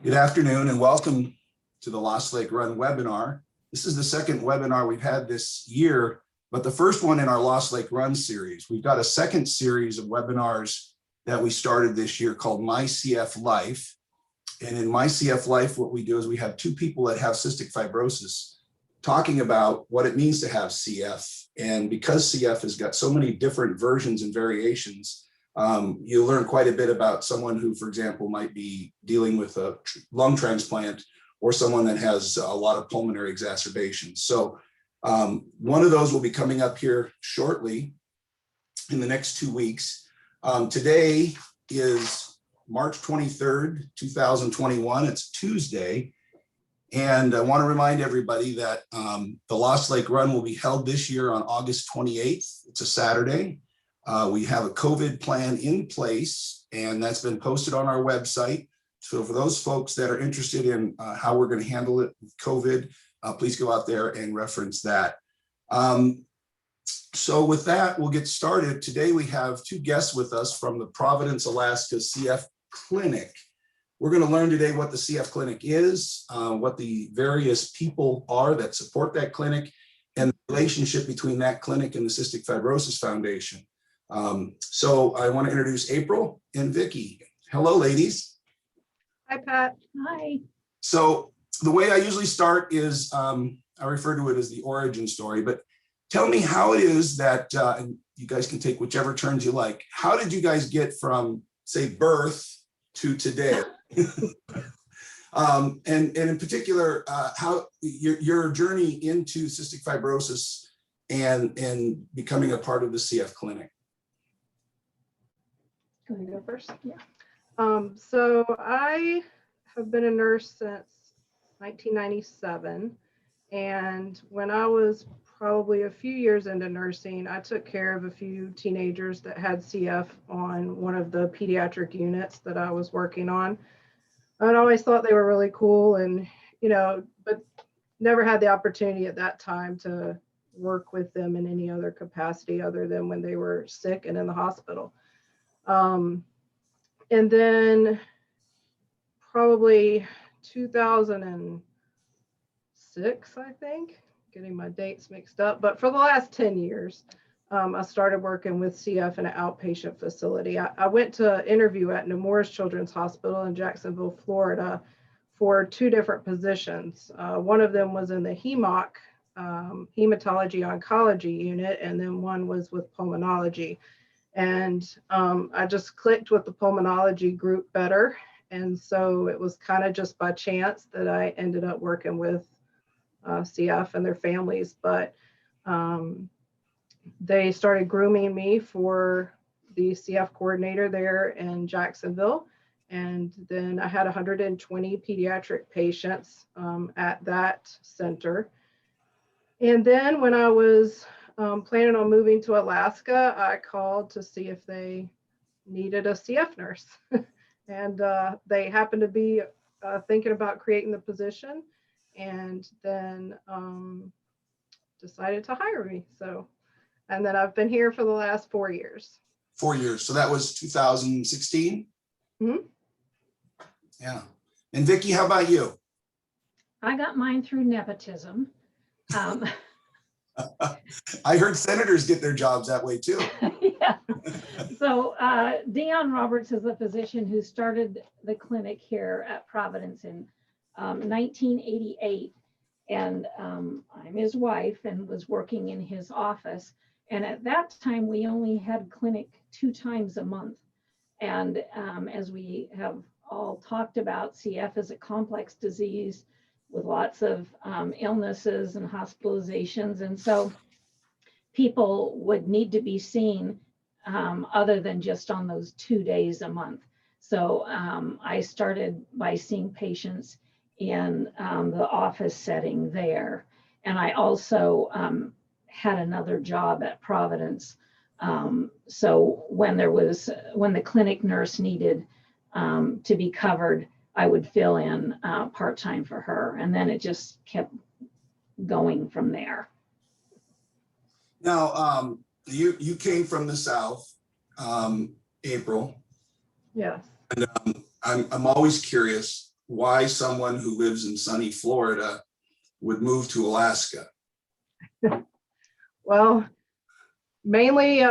Good afternoon and welcome to the Lost Lake Run webinar. This is the second webinar we've had this year, but the first one in our Lost Lake Run series. We've got a second series of webinars that we started this year called My CF Life. And in My CF Life, what we do is we have two people that have cystic fibrosis talking about what it means to have CF. And because CF has got so many different versions and variations, you'll learn quite a bit about someone who, for example, might be dealing with a lung transplant or someone that has a lot of pulmonary exacerbations. So one of those will be coming up here shortly in the next 2 weeks. Today is March 23rd, 2021. It's Tuesday. And I want to remind everybody that the Lost Lake Run will be held this year on August 28th. It's a Saturday. We have a COVID plan in place, and that's been posted on our website. So for those folks that are interested in how we're going to handle it with COVID, please go out there and reference that. So with that, we'll get started. Today we have two guests with us from the Providence Alaska CF Clinic. We're going to learn today what the CF Clinic is, what the various people are that support that clinic, and the relationship between that clinic and the Cystic Fibrosis Foundation. So I want to introduce April and Vicki. Hello, ladies. Hi, Pat. Hi. So the way I usually start is I refer to it as the origin story, but tell me how it is that, and you guys can take whichever turns you like. How did you guys get from, say, birth to today? And in particular, how your journey into cystic fibrosis and becoming a part of the CF Clinic? Can I go first? Yeah. So I have been a nurse since 1997. And when I was probably a few years into nursing, I took care of a few teenagers that had CF on one of the pediatric units that I was working on. I'd always thought they were really cool and, but never had the opportunity at that time to work with them in any other capacity other than when they were sick and in the hospital. And then probably 2006, I think, getting my dates mixed up, but for the last 10 years, I started working with CF in an outpatient facility. I went to interview at Nemours Children's Hospital in Jacksonville, Florida for two different positions. One of them was in the HEMOC, hematology oncology unit, and then one was with pulmonology. And I just clicked with the pulmonology group better. And so it was kind of just by chance that I ended up working with CF and their families. But they started grooming me for the CF coordinator there in Jacksonville. And then I had 120 pediatric patients at that center. And then when I was planning on moving to Alaska, I called to see if they needed a CF nurse. And they happened to be thinking about creating the position and then decided to hire me. So, and then I've been here for the last 4 years. 4 years. So that was 2016? Mm-hmm. Yeah. And Vicki, how about you? I got mine through nepotism. I heard senators get their jobs that way too. Yeah. So Tdn Roberts is a physician who started the clinic here at Providence in 1988. And I'm his wife and was working in his office. And at that time, we only had clinic 2 times a month. And as we have all talked about, CF is a complex disease with lots of illnesses and hospitalizations. And so people would need to be seen other than just on those 2 days a month. So I started by seeing patients in the office setting there. And I also had another job at Providence. So when the clinic nurse needed to be covered, I would fill in part-time for her, and then it just kept going from there. Now, you came from the South, April. Yes. And I'm always curious, why someone who lives in sunny Florida would move to Alaska. Well, mainly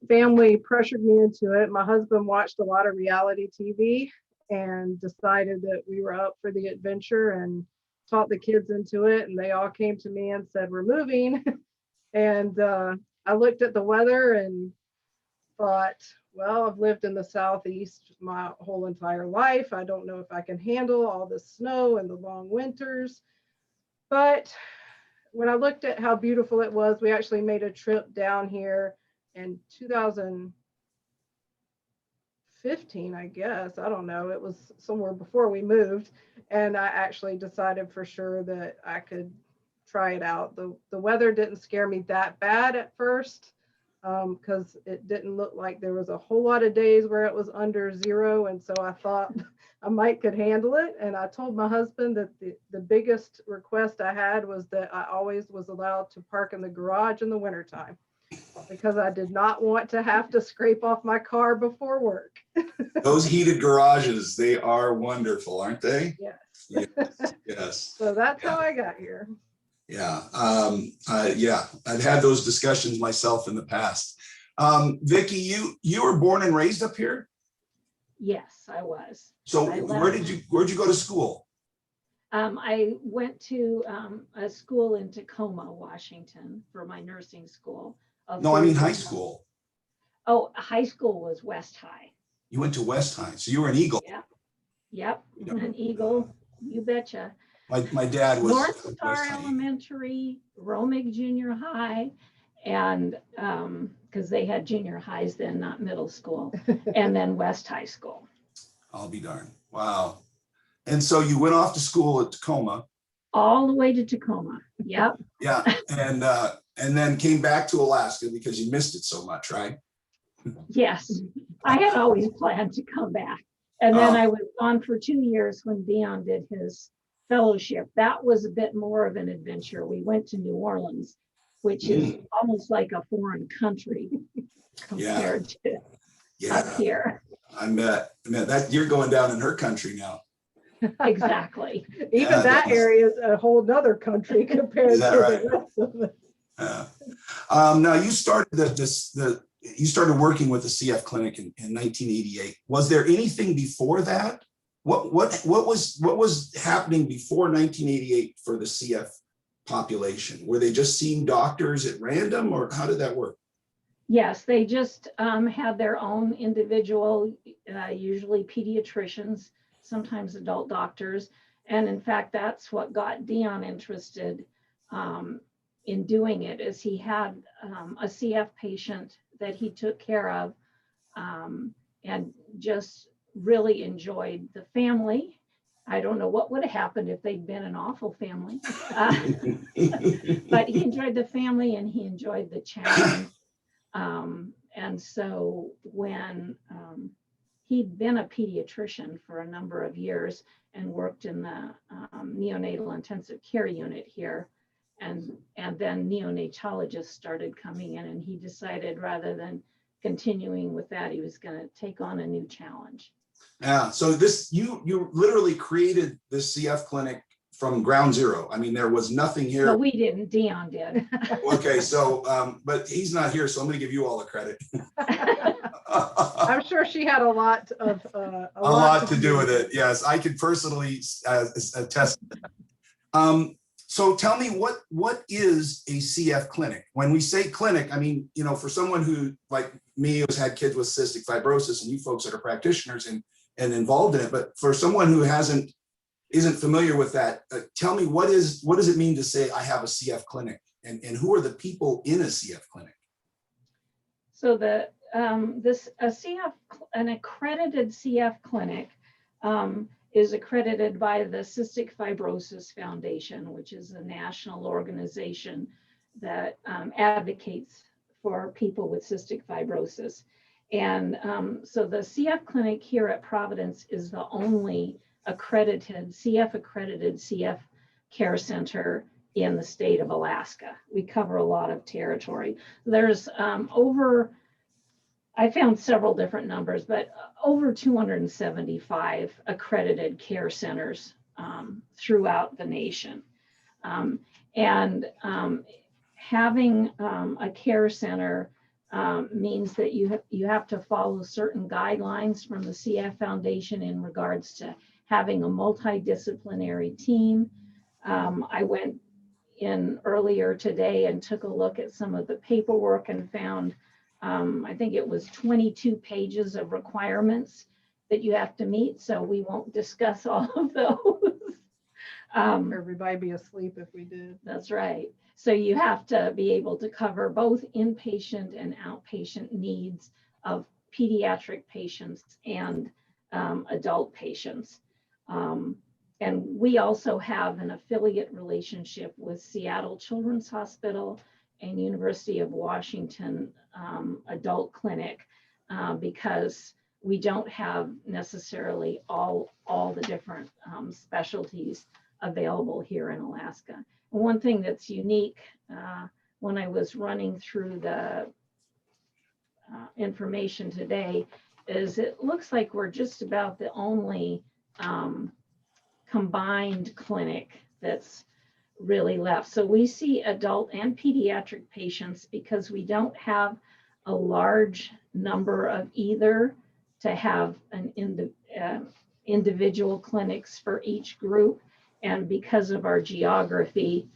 family pressured me into it. My husband watched a lot of reality TV and decided that we were up for the adventure and taught the kids into it. And they all came to me and said, we're moving. And I looked at the weather and thought, well, I've lived in the Southeast my whole entire life. I don't know if I can handle all the snow and the long winters. But when I looked at how beautiful it was, we actually made a trip down here in 2015, I guess. I don't know. It was somewhere before we moved. And I actually decided for sure that I could try it out. The weather didn't scare me that bad at first, because it didn't look like there was a whole lot of days where it was under zero. And so I thought I might could handle it. And I told my husband that the biggest request I had was that I always was allowed to park in the garage in the wintertime, because I did not want to have to scrape off my car before work. Those heated garages, they are wonderful, aren't they? Yes. Yes. Yes. So that's how I got here. Yeah. Yeah. I've had those discussions myself in the past. Vicki, you were born and raised up here? Yes, I was. So where'd you go to school? I went to a school in Tacoma, Washington for my nursing school. No, I mean high school. Oh, high school was West High. You went to West High, so you were an Eagle. Yeah. Yep, Yeah. an Eagle, you betcha. My dad was North Star West High. Elementary, Romig Junior High, and because they had junior highs then, not middle school, and then West High School. I'll be darned. Wow. And so you went off to school at Tacoma. All the way to Tacoma. Yep. Yeah. And then came back to Alaska because you missed it so much, right? Yes. I had always planned to come back. And then I was gone for 2 years when Dion did his fellowship. That was a bit more of an adventure. We went to New Orleans, which is almost like a foreign country compared to up here. I bet that you're going down in her country now. Exactly. Even that area is a whole nother country compared to the rest of it. Now you started you started working with the CF Clinic in 1988. Was there anything before that? What was happening before 1988 for the CF population? Were they just seeing doctors at random, or how did that work? Yes, they just had their own individual, usually pediatricians, sometimes adult doctors. And in fact, that's what got Dion interested in doing it, is he had a CF patient that he took care of and just really enjoyed the family. I don't know what would have happened if they'd been an awful family, but he enjoyed the family and he enjoyed the challenge. And so when he'd been a pediatrician for a number of years and worked in the neonatal intensive care unit here, and then neonatologists started coming in, and he decided rather than continuing with that, he was going to take on a new challenge. Yeah, so you literally created the CF clinic from ground zero. I mean, there was nothing here. No, we didn't. Dion did. Okay, so but he's not here, so I'm going to give you all the credit. I'm sure she had a lot to do with it. Yes, I could personally attest. So tell me, what is a CF clinic? When we say clinic, I mean, for someone who, like me, has had kids with cystic fibrosis, and you folks that are practitioners and involved in it, but for someone who isn't familiar with that, tell me, what does it mean to say I have a CF clinic, and who are the people in a CF clinic? So an accredited CF clinic is accredited by the Cystic Fibrosis Foundation, which is a national organization that advocates for people with cystic fibrosis. And so the CF clinic here at Providence is the only accredited CF care center in the state of Alaska. We cover a lot of territory. There's I found several different numbers, but over 275 accredited care centers throughout the nation. Having a care center means that you have to follow certain guidelines from the CF Foundation in regards to having a multidisciplinary team. I went in earlier today and took a look at some of the paperwork and found, I think it was 22 pages of requirements that you have to meet. So we won't discuss all of those. Everybody be asleep if we did. That's right. So you have to be able to cover both inpatient and outpatient needs of pediatric patients and adult patients. And we also have an affiliate relationship with Seattle Children's Hospital and University of Washington Adult Clinic because we don't have necessarily all the different specialties available here in Alaska. And one thing that's unique when I was running through the information today is it looks like we're just about the only combined clinic that's really left. So we see adult and pediatric patients because we don't have a large number of either to have an individual clinics for each group. And because of our geography,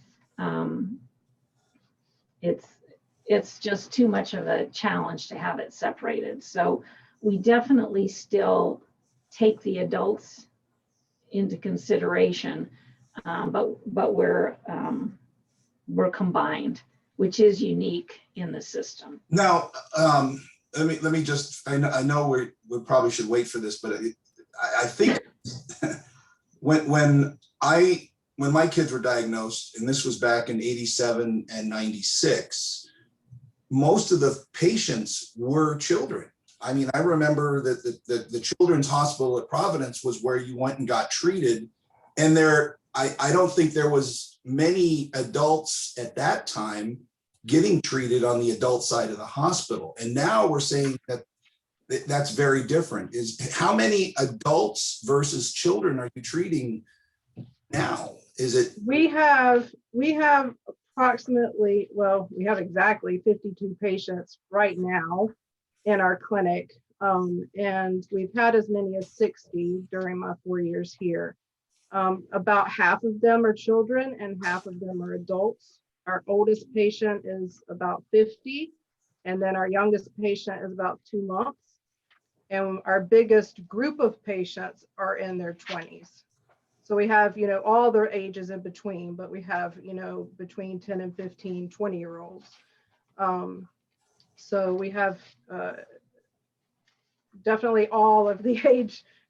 it's just too much of a challenge to have it separated. So we definitely still take the adults into consideration, but we're combined, which is unique in the system. Now, let me just, I know we probably should wait for this, but I think when my kids were diagnosed, and this was back in 87 and 96, most of the patients were children. I mean, I remember that the Children's Hospital at Providence was where you went and got treated. And I don't think there was many adults at that time getting treated on the adult side of the hospital. And now we're saying that that's very different. Is how many adults versus children are you treating now? Is it? We have approximately, well, we have exactly 52 patients right now in our clinic. And we've had as many as 60 during my 4 years here. About half of them are children and half of them are adults. Our oldest patient is about 50, and then our youngest patient is about 2 months. And our biggest group of patients are in their 20s. So we have, all their ages in between, but we have, between 10 and 15, 20-year-olds. So we have definitely all of the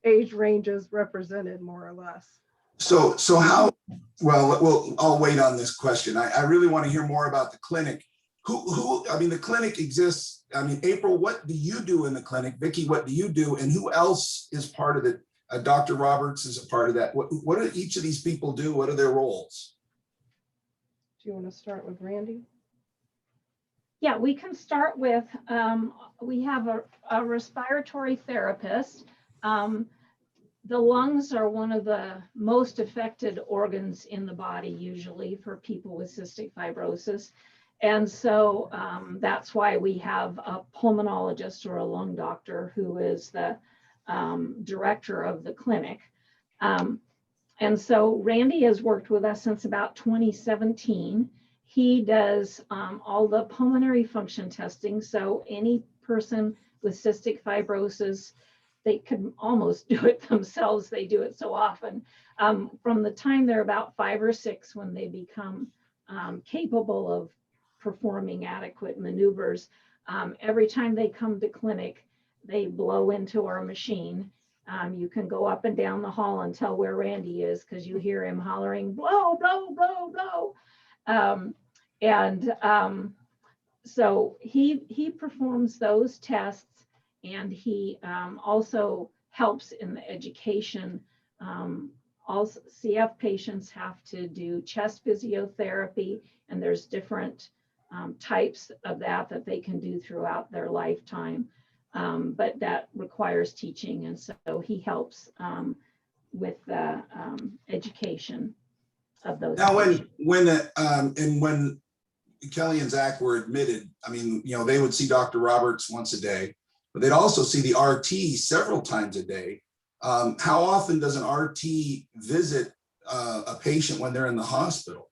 age ranges represented more or less. So how, well, I'll wait on this question. I really want to hear more about the clinic. I mean, the clinic exists. I mean, April, what do you do in the clinic? Vicki, what do you do? And who else is part of it? Dr. Roberts is a part of that. What do each of these people do? What are their roles? Do you want to start with Randy? Yeah, we can start with, we have a respiratory therapist. The lungs are one of the most affected organs in the body, usually for people with cystic fibrosis. And so that's why we have a pulmonologist or a lung doctor who is the director of the clinic. And so Randy has worked with us since about 2017. He does all the pulmonary function testing. So any person with cystic fibrosis, they can almost do it themselves. They do it so often. From the time they're about 5 or 6, when they become capable of performing adequate maneuvers, every time they come to clinic, they blow into our machine. You can go up and down the hall and tell where Randy is because you hear him hollering, blow, blow, blow, blow. So he performs those tests, and he also helps in the education. Also, CF patients have to do chest physiotherapy, and there's different types of that they can do throughout their lifetime. but that requires teaching. And so he helps with the education of those. Now, patients. when Kelly and Zach were admitted, I mean, you know, they would see Dr. Roberts once a day, but they'd also see the RT several times a day. How often does an RT visit a patient when they're in the hospital?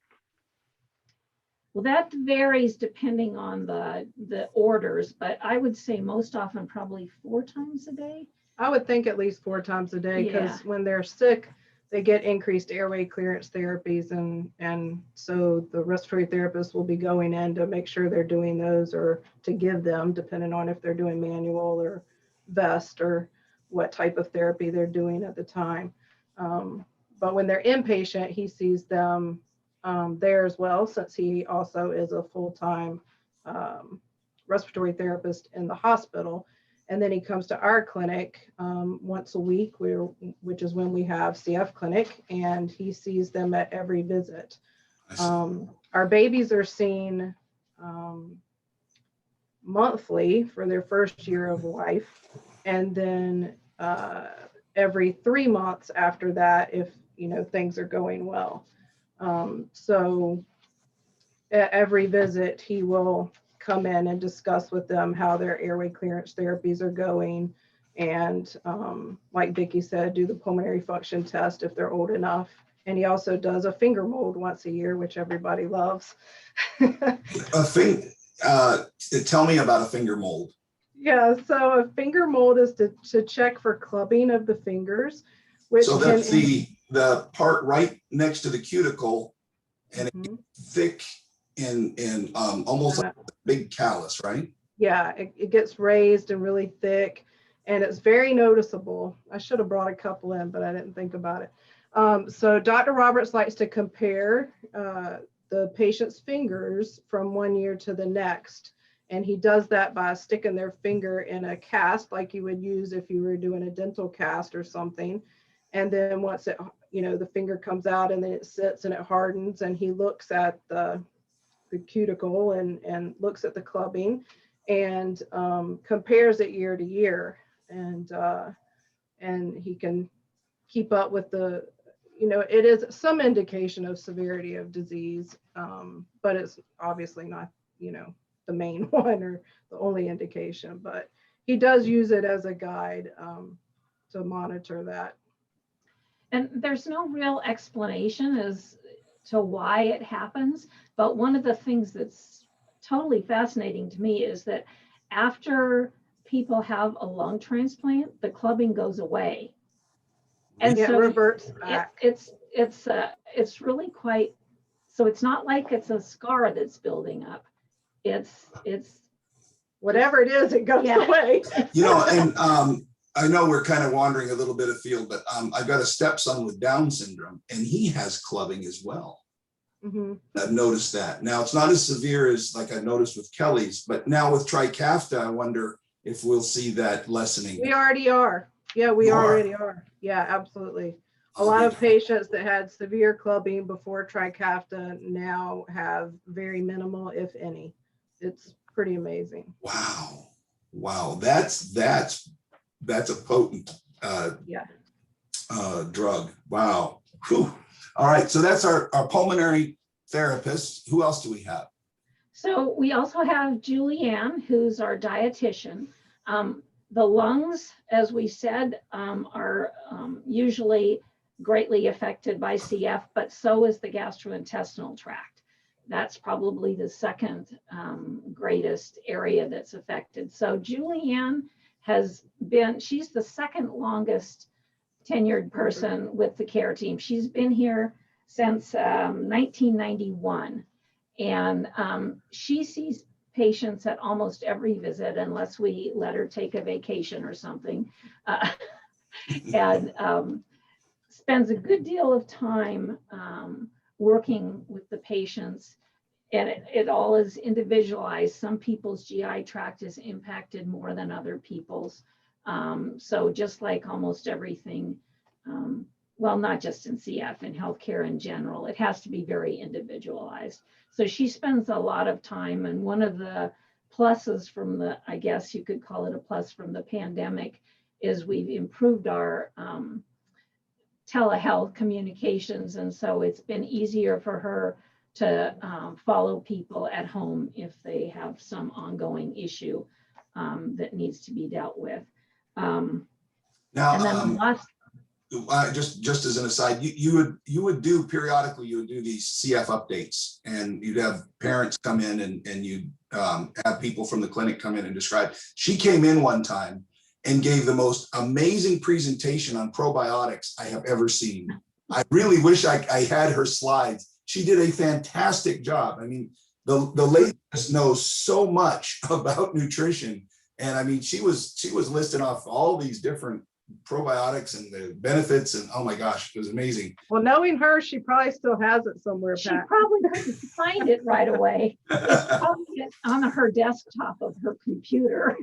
Well, that varies depending on the orders, but I would say most often probably 4 times a day. I would think at least 4 times a day, because Yeah. when they're sick, they get increased airway clearance therapies, and so the respiratory therapist will be going in to make sure they're doing those, or to give them, depending on if they're doing manual or vest or what type of therapy they're doing at the time. But when they're inpatient, he sees them there as well, since he also is a full-time respiratory therapist in the hospital. And then he comes to our clinic once a week, which is when we have CF Clinic, and he sees them at every visit. Our babies are seen monthly for their first year of life, and then every 3 months after that, if things are going well. So at every visit, he will come in and discuss with them how their airway clearance therapies are going. And like Vicki said, do the pulmonary function test if they're old enough. And he also does a finger mold once a year, which everybody loves. Tell me about a finger mold. Yeah, so a finger mold is to check for clubbing of the fingers. Which so that's the part right next to the cuticle, and it's thick and almost like a big callus, right? Yeah, it gets raised and really thick, and it's very noticeable. I should have brought a couple in, but I didn't think about it. So Dr. Roberts likes to compare the patient's fingers from one year to the next. And he does that by sticking their finger in a cast like you would use if you were doing a dental cast or something. And then once it, the finger comes out, and then it sits and it hardens, and he looks at the cuticle and looks at the clubbing and compares it year to year. And he can keep up with the, it is some indication of severity of disease, but it's obviously not, the main one or the only indication, but he does use it as a guide to monitor that. And there's no real explanation as to why it happens, but one of the things that's totally fascinating to me is that after people have a lung transplant, the clubbing goes away. And it so reverts back. It's really quite, so it's not like it's a scar that's building up. It's whatever it is, it goes away. And I know we're kind of wandering a little bit afield, but I've got a stepson with Down syndrome, and he has clubbing as well. Mm-hmm. I've noticed that. Now, it's not as severe as like I noticed with Kelly's, but now with Trikafta, I wonder if we'll see that lessening. We already are. Yeah, we already are. Yeah, absolutely. A lot of patients that had severe clubbing before Trikafta now have very minimal, if any. It's pretty amazing. Wow. That's a potent drug. Wow. Whew. All right. So that's our pulmonary therapist. Who else do we have? So we also have Julianne, who's our dietitian. The lungs, as we said, are usually greatly affected by CF, but so is the gastrointestinal tract. That's probably the second greatest area that's affected. So Julianne she's the second longest tenured person with the care team. She's been here since 1991. And she sees patients at almost every visit, unless we let her take a vacation or something. And spends a good deal of time working with the patients. And it all is individualized. Some people's GI tract is impacted more than other people's. So just like almost everything, well, not just in CF, in healthcare in general, it has to be very individualized. So she spends a lot of time, and one of the pluses from the, I guess you could call it a plus from the pandemic, is we've improved our telehealth communications. And so it's been easier for her to follow people at home if they have some ongoing issue that needs to be dealt with. Now, And then the last, just as an aside, you would do periodically, you would do these CF updates, and you'd have parents come in and you'd have people from the clinic come in and describe. She came in one time and gave the most amazing presentation on probiotics I have ever seen. I really wish I had her slides. She did a fantastic job. I mean, the lady knows so much about nutrition. And I mean, she was listing off all these different probiotics and the benefits, and oh my gosh, it was amazing. Well, knowing her, she probably still has it somewhere. she Pat. probably couldn't find it right away. It's probably on her desktop of her computer.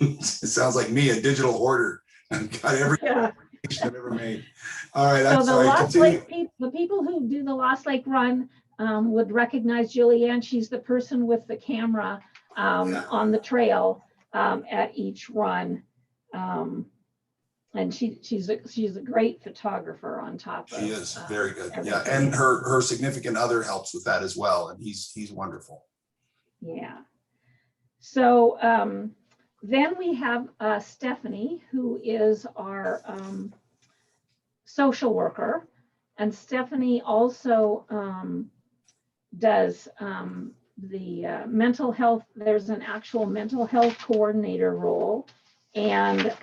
It sounds like me, a digital hoarder. I've got every Yeah. presentation I've ever made. All right, So I'm the sorry. Lost Continue. Lake people, the people who do the Lost Lake Run would recognize Julianne. She's the person with the camera on the trail at each run. And she's a great photographer on top of. She is very good. Yeah, everything. and her significant other helps with that as well, and he's wonderful. Yeah. So then we have Stephanie, who is our social worker. And Stephanie also does the mental health. There's an actual mental health coordinator role, and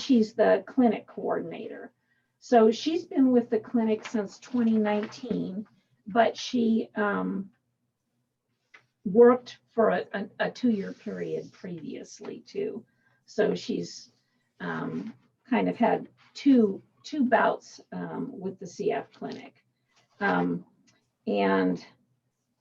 she's the clinic coordinator. So she's been with the clinic since 2019, but she worked for a 2-year period previously too. So she's kind of had two bouts with the CF clinic. And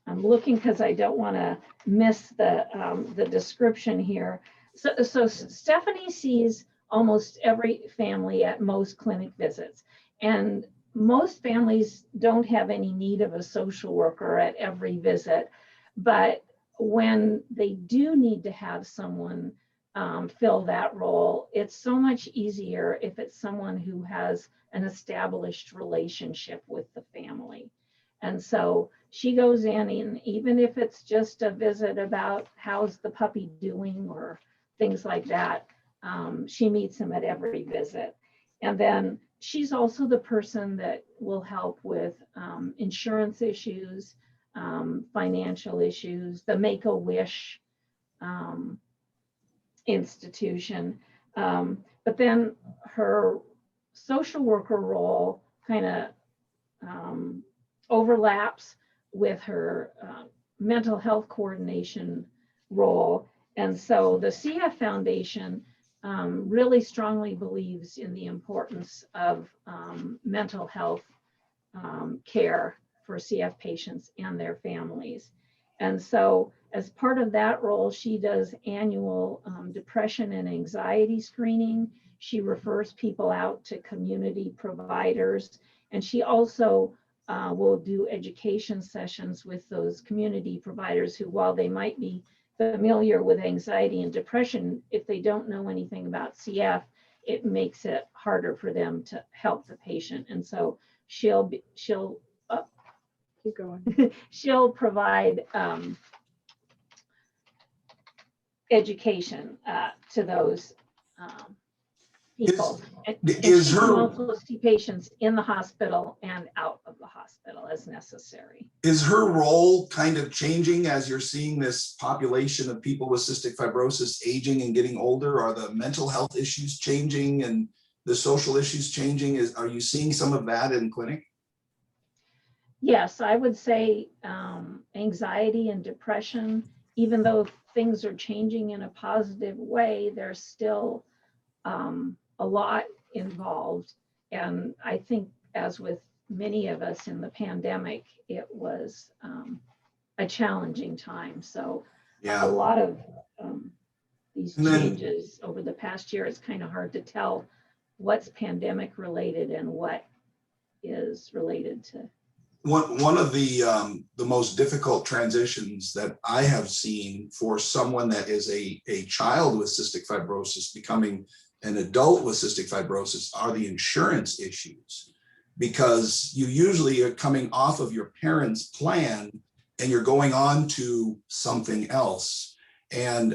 I'm looking because I don't want to miss the description here. So Stephanie sees almost every family at most clinic visits, and most families don't have any need of a social worker at every visit. But when they do need to have someone fill that role, it's so much easier if it's someone who has an established relationship with the family. And so she goes in, and even if it's just a visit about how's the puppy doing or things like that, she meets him at every visit. And then she's also the person that will help with insurance issues, financial issues, the Make-A-Wish institution. But then her social worker role kind of overlaps with her mental health coordination role. And so the CF Foundation really strongly believes in the importance of mental health care for CF patients and their families. And so as part of that role, she does annual depression and anxiety screening. She refers people out to community providers, and she also will do education sessions with those community providers who, while they might be familiar with anxiety and depression, if they don't know anything about CF, it makes it harder for them to help the patient. And so she'll Keep going. she'll provide education to those people. And Is she can her also see patients in the hospital and out of the hospital as necessary. is her role kind of changing as you're seeing this population of people with cystic fibrosis aging and getting older? Are the mental health issues changing and the social issues changing? Are you seeing some of that in clinic? Yes, I would say anxiety and depression, even though things are changing in a positive way, there's still a lot involved. And I think, as with many of us in the pandemic, it was a challenging time. So Yeah. a lot of these changes over the past year, it's kind of hard to tell what's pandemic related and what is related to One of the most difficult transitions that I have seen for someone that is a child with cystic fibrosis becoming an adult with cystic fibrosis are the insurance issues, because you usually are coming off of your parents' plan and you're going on to something else. And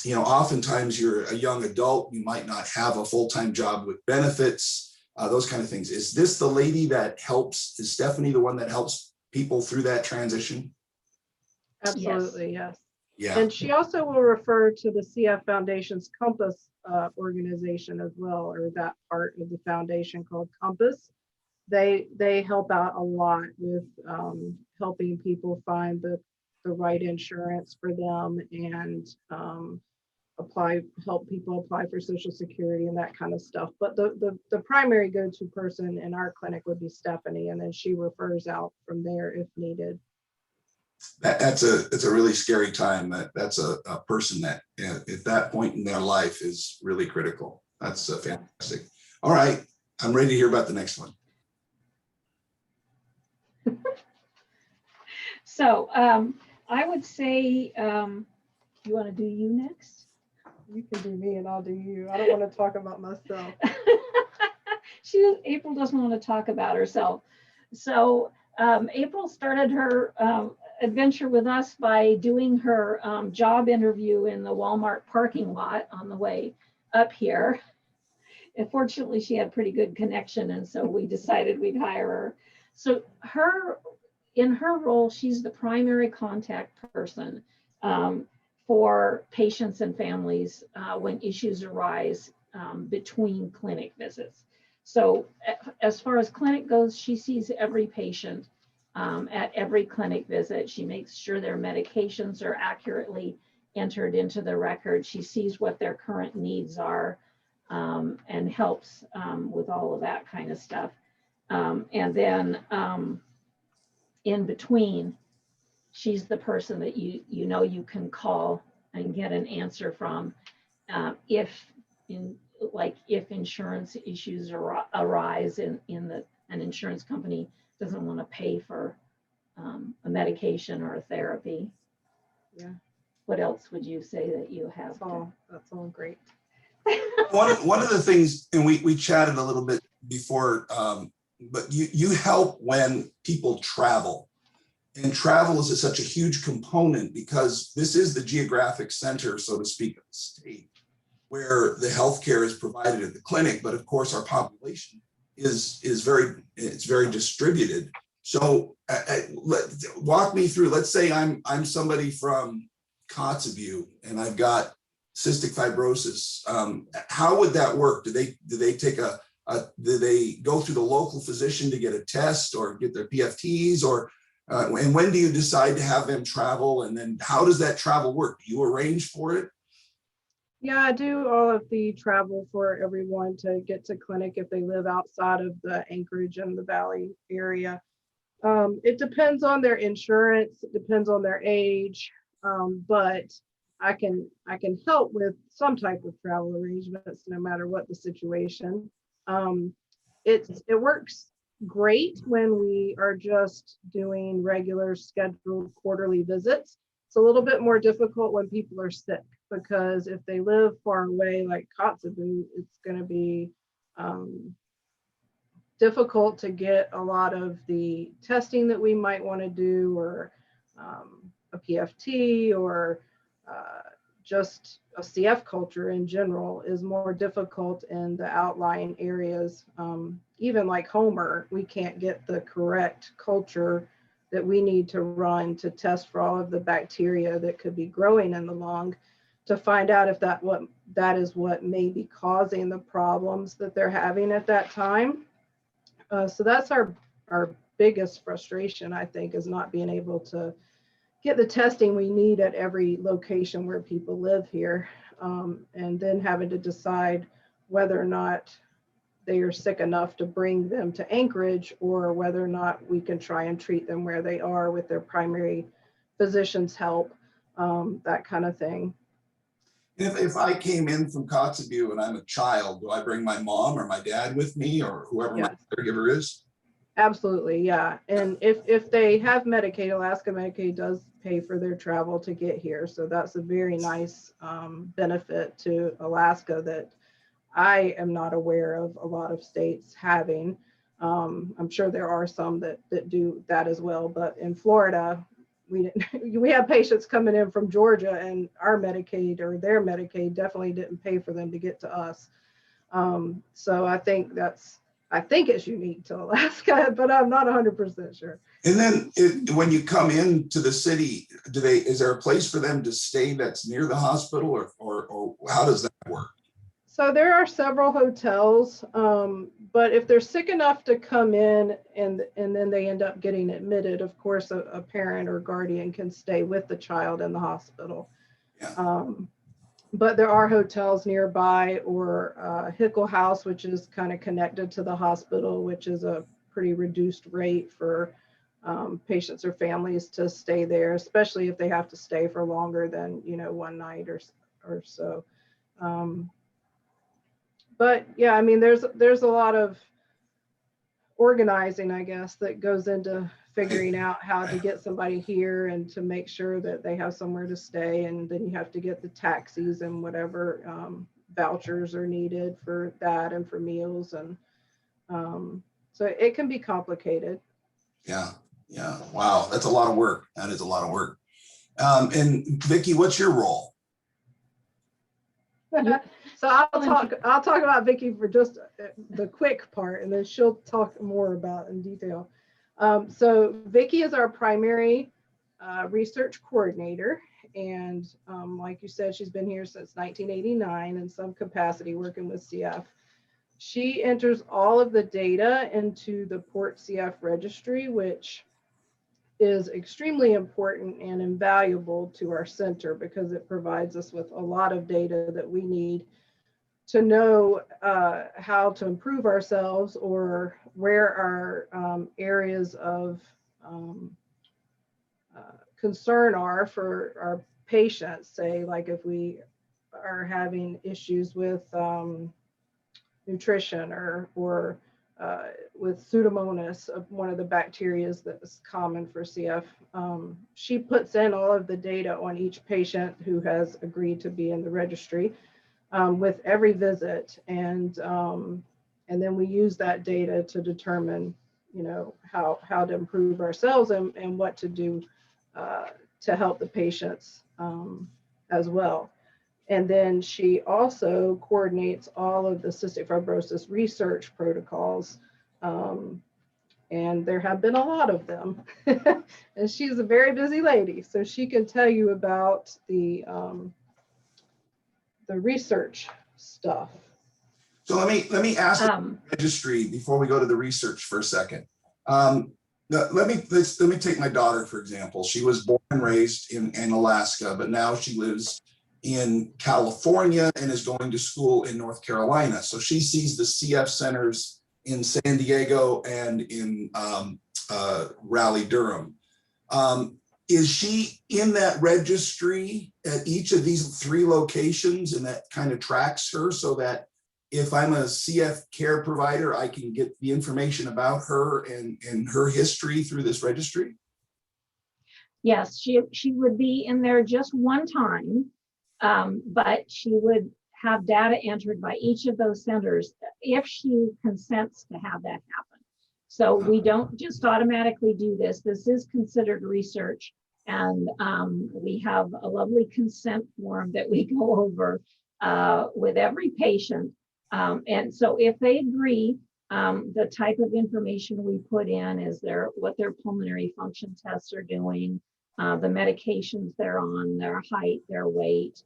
you know, oftentimes you're a young adult, you might not have a full-time job with benefits. Those kind of things. Is this the lady that helps? Is Stephanie the one that helps people through that transition? Absolutely, yes. Yeah. And she also will refer to the CF Foundation's Compass organization as well, or that part of the foundation called Compass. They help out a lot with helping people find the right insurance for them, and help people apply for Social Security and that kind of stuff. But the primary go-to person in our clinic would be Stephanie, and then she refers out from there if needed. It's a really scary time. That's a person that at that point in their life is really critical. That's fantastic. All right, I'm ready to hear about the next one. So I would say, you want to do you next? You can do me and I'll do you. I don't want to talk about myself. April doesn't want to talk about herself. So April started her adventure with us by doing her job interview in the Walmart parking lot on the way up here. And fortunately, she had pretty good connection, and so we decided we'd hire her. So in her role, she's the primary contact person for patients and families when issues arise between clinic visits. So as far as clinic goes, she sees every patient at every clinic visit. She makes sure their medications are accurately entered into the record. She sees what their current needs are and helps with all of that kind of stuff. And then in between, she's the person that you can call and get an answer from if insurance issues arise in an insurance company doesn't want to pay for a medication or a therapy. Yeah. What else would you say that you have? That's all great. One of the things, and we chatted a little bit before, but you help when people travel. And travel is such a huge component because this is the geographic center, so to speak, of the state, where the healthcare is provided at the clinic. But of course, our population is very distributed. So walk me through. Let's say I'm somebody from Kotzebue and I've got cystic fibrosis. How would that work? Do they take do they go through the local physician to get a test or get their PFTs, or and when do you decide to have them travel? And then how does that travel work? Do you arrange for it? Yeah, I do all of the travel for everyone to get to clinic if they live outside of the Anchorage and the Valley area. It depends on their insurance, it depends on their age, but I can help with some type of travel arrangements no matter what the situation. It works great when we are just doing regular scheduled quarterly visits. It's a little bit more difficult when people are sick, because if they live far away like Kotzebue, it's going to be difficult to get a lot of the testing that we might want to do, or a PFT, or just a CF culture in general is more difficult in the outlying areas. Even like Homer, we can't get the correct culture that we need to run to test for all of the bacteria that could be growing in the lung, to find out if that is what may be causing the problems that they're having at that time. So that's our biggest frustration, I think, is not being able to get the testing we need at every location where people live here, and then having to decide whether or not they are sick enough to bring them to Anchorage, or whether or not we can try and treat them where they are with their primary physician's help, that kind of thing. If I came in from Kotzebue and I'm a child, do I bring my mom or my dad with me, or whoever Yes. my caregiver is? Absolutely, yeah. And if they have Medicaid, Alaska Medicaid does pay for their travel to get here. So that's a very nice benefit to Alaska that I am not aware of a lot of states having. I'm sure there are some that do that as well, but in Florida, we have patients coming in from Georgia, and our Medicaid or their Medicaid definitely didn't pay for them to get to us. So I think it's unique to Alaska, but I'm not 100% sure. And then when you come into the city, is there a place for them to stay that's near the hospital, or how does that work? So there are several hotels, but if they're sick enough to come in and then they end up getting admitted, of course, a parent or guardian can stay with the child in the hospital. Yeah. But there are hotels nearby, or Hickle House, which is kind of connected to the hospital, which is a pretty reduced rate for patients or families to stay there, especially if they have to stay for longer than, one night or so. But yeah, I mean, there's a lot of organizing, I guess, that goes into figuring out how to get somebody here and to make sure that they have somewhere to stay. And then you have to get the taxis and whatever vouchers are needed for that and for meals. And so it can be complicated. Yeah. Wow, that's a lot of work. That is a lot of work. And Vicki, what's your role? So I'll talk about Vicki for just the quick part, and then she'll talk more about in detail. So Vicki is our primary research coordinator, and like you said, she's been here since 1989 in some capacity working with CF. She enters all of the data into the Port CF Registry, which is extremely important and invaluable to our center because it provides us with a lot of data that we need to know how to improve ourselves, or where our areas of concern are for our patients. Say, like if we are having issues with nutrition, or with Pseudomonas, one of the bacteria that's common for CF. She puts in all of the data on each patient who has agreed to be in the registry with every visit, and then we use that data to determine, how to improve ourselves and what to do to help the patients as well. And then she also coordinates all of the cystic fibrosis research protocols. And there have been a lot of them. And she's a very busy lady, so she can tell you about the research stuff. So let me ask the registry before we go to the research for a second. Let me take my daughter, for example. She was born and raised in Alaska, but now she lives in California and is going to school in North Carolina. So she sees the CF centers in San Diego and in Raleigh-Durham. Is she in that registry at each of these 3 locations, and that kind of tracks her so that if I'm a CF care provider, I can get the information about her and her history through this registry? Yes, she would be in there just one time, but she would have data entered by each of those centers if she consents to have that happen. So we don't just automatically do this. This is considered research, and we have a lovely consent form that we go over with every patient. And so if they agree, the type of information we put in is what their pulmonary function tests are doing, the medications they're on, their height, their weight,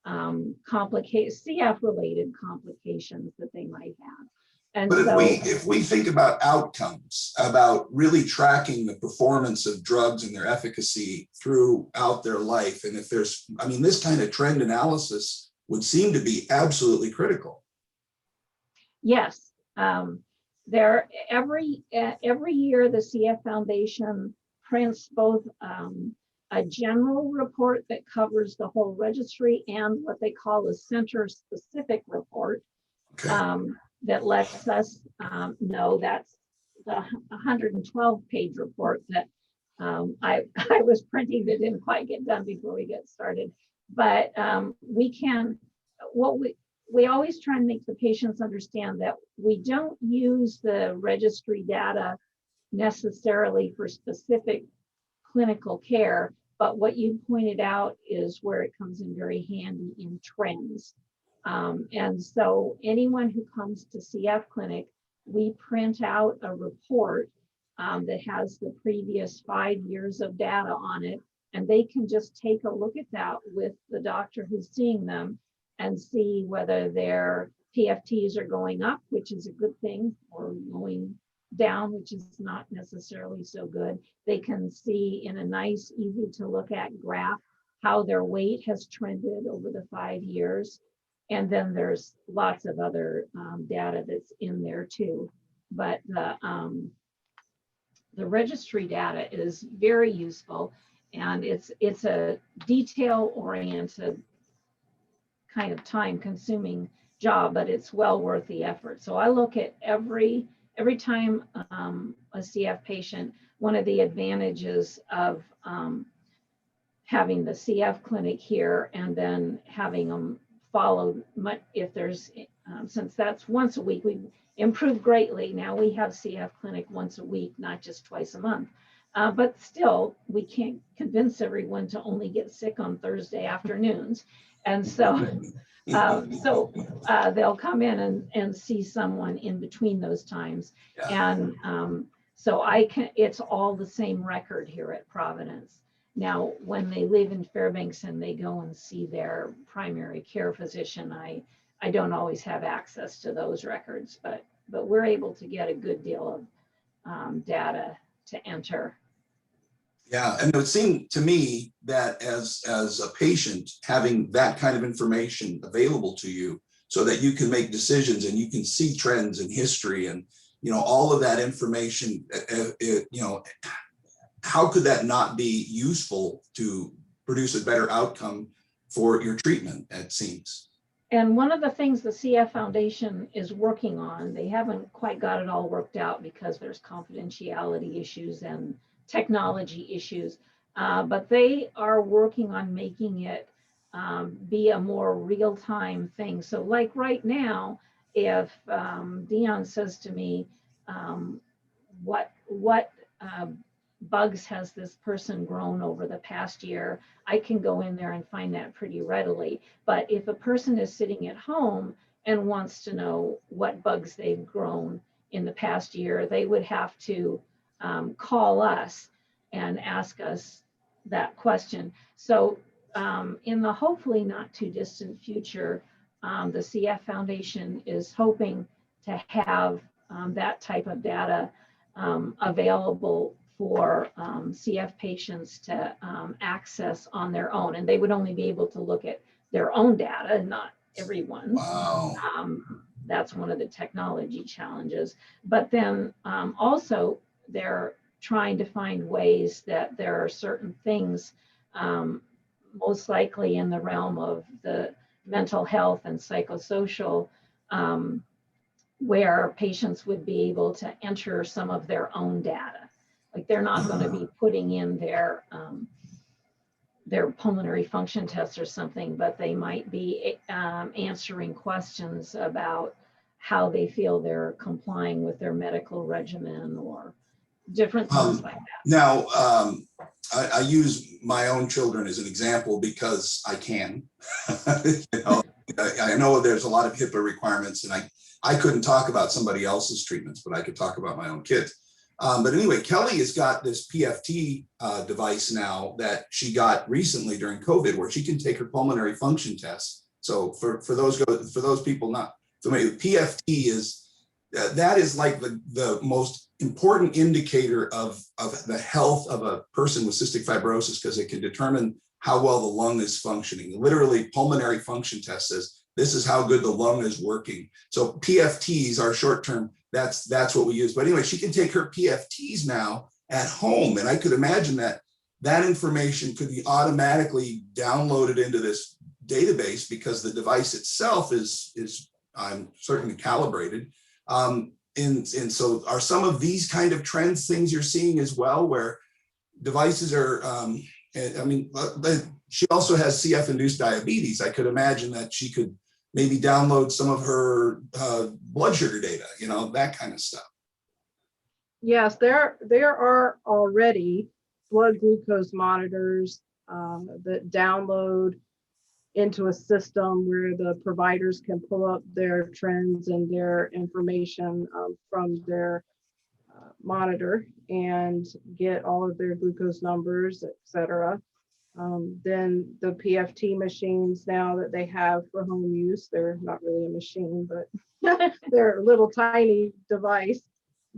CF-related complications that they might have. And but so, if we think about outcomes, about really tracking the performance of drugs and their efficacy throughout their life, and if there's, this kind of trend analysis would seem to be absolutely critical. yes, every year the CF Foundation prints both a general report that covers the whole registry and what they call a center-specific report. Okay. That lets us know that's the 112-page report that I was printing that didn't quite get done before we get started. But we always try and make the patients understand that we don't use the registry data necessarily for specific clinical care, but what you pointed out is where it comes in very handy in trends. And so anyone who comes to CF Clinic, we print out a report that has the previous 5 years of data on it, and they can just take a look at that with the doctor who's seeing them and see whether their PFTs are going up, which is a good thing, or going down, which is not necessarily so good. They can see in a nice, easy to look at graph how their weight has trended over the 5 years. And then there's lots of other data that's in there too. But the registry data is very useful, and it's a detail-oriented kind of time-consuming job, but it's well worth the effort. So I look at every time a CF patient, one of the advantages of having the CF clinic here and then having them followed, if there's, since that's once a week, we improved greatly. Now we have CF clinic once a week, not just twice a month. But still, we can't convince everyone to only get sick on Thursday afternoons. And so, they'll come in and see someone in between those times. Yeah. And so it's all the same record here at Providence. Now, when they live in Fairbanks and they go and see their primary care physician, I don't always have access to those records, but we're able to get a good deal of data to enter. Yeah, and it would seem to me that as a patient, having that kind of information available to you so that you can make decisions and you can see trends in history and, all of that information, how could that not be useful to produce a better outcome for your treatment, it seems? And one of the things the CF Foundation is working on, they haven't quite got it all worked out because there's confidentiality issues and technology issues, but they are working on making it be a more real-time thing. So like right now, if Dion says to me, what bugs has this person grown over the past year, I can go in there and find that pretty readily. But if a person is sitting at home and wants to know what bugs they've grown in the past year, they would have to call us and ask us that question. So in the hopefully not too distant future, the CF Foundation is hoping to have that type of data available for CF patients to access on their own. And they would only be able to look at their own data, not everyone's. Wow. That's one of the technology challenges. But then also they're trying to find ways that there are certain things, most likely in the realm of the mental health and psychosocial, where patients would be able to enter some of their own data. Like they're not going to be putting in their pulmonary function tests or something, but they might be answering questions about how they feel they're complying with their medical regimen or different things like that. Now, I use my own children as an example because I can. I know there's a lot of HIPAA requirements, and I couldn't talk about somebody else's treatments, but I could talk about my own kids. But anyway, Kelly has got this PFT device now that she got recently during COVID, where she can take her pulmonary function test. So for those people not familiar, PFT is that is like the most important indicator of the health of a person with cystic fibrosis, because it can determine how well the lung is functioning. Literally, pulmonary function test says this is how good the lung is working. So PFTs are short term. That's what we use. But anyway, she can take her PFTs now at home, and I could imagine that information could be automatically downloaded into this database because the device itself is I'm certainly calibrated. and so are some of these kind of trends things you're seeing as well, where devices are, I mean, she also has CF-induced diabetes. I could imagine that she could maybe download some of her blood sugar data, you know, that kind of stuff. Yes, there are already blood glucose monitors that download into a system where the providers can pull up their trends and their information from their monitor and get all of their glucose numbers, etc. Then the PFT machines now that they have for home use, they're not really a machine, but they're a little tiny device.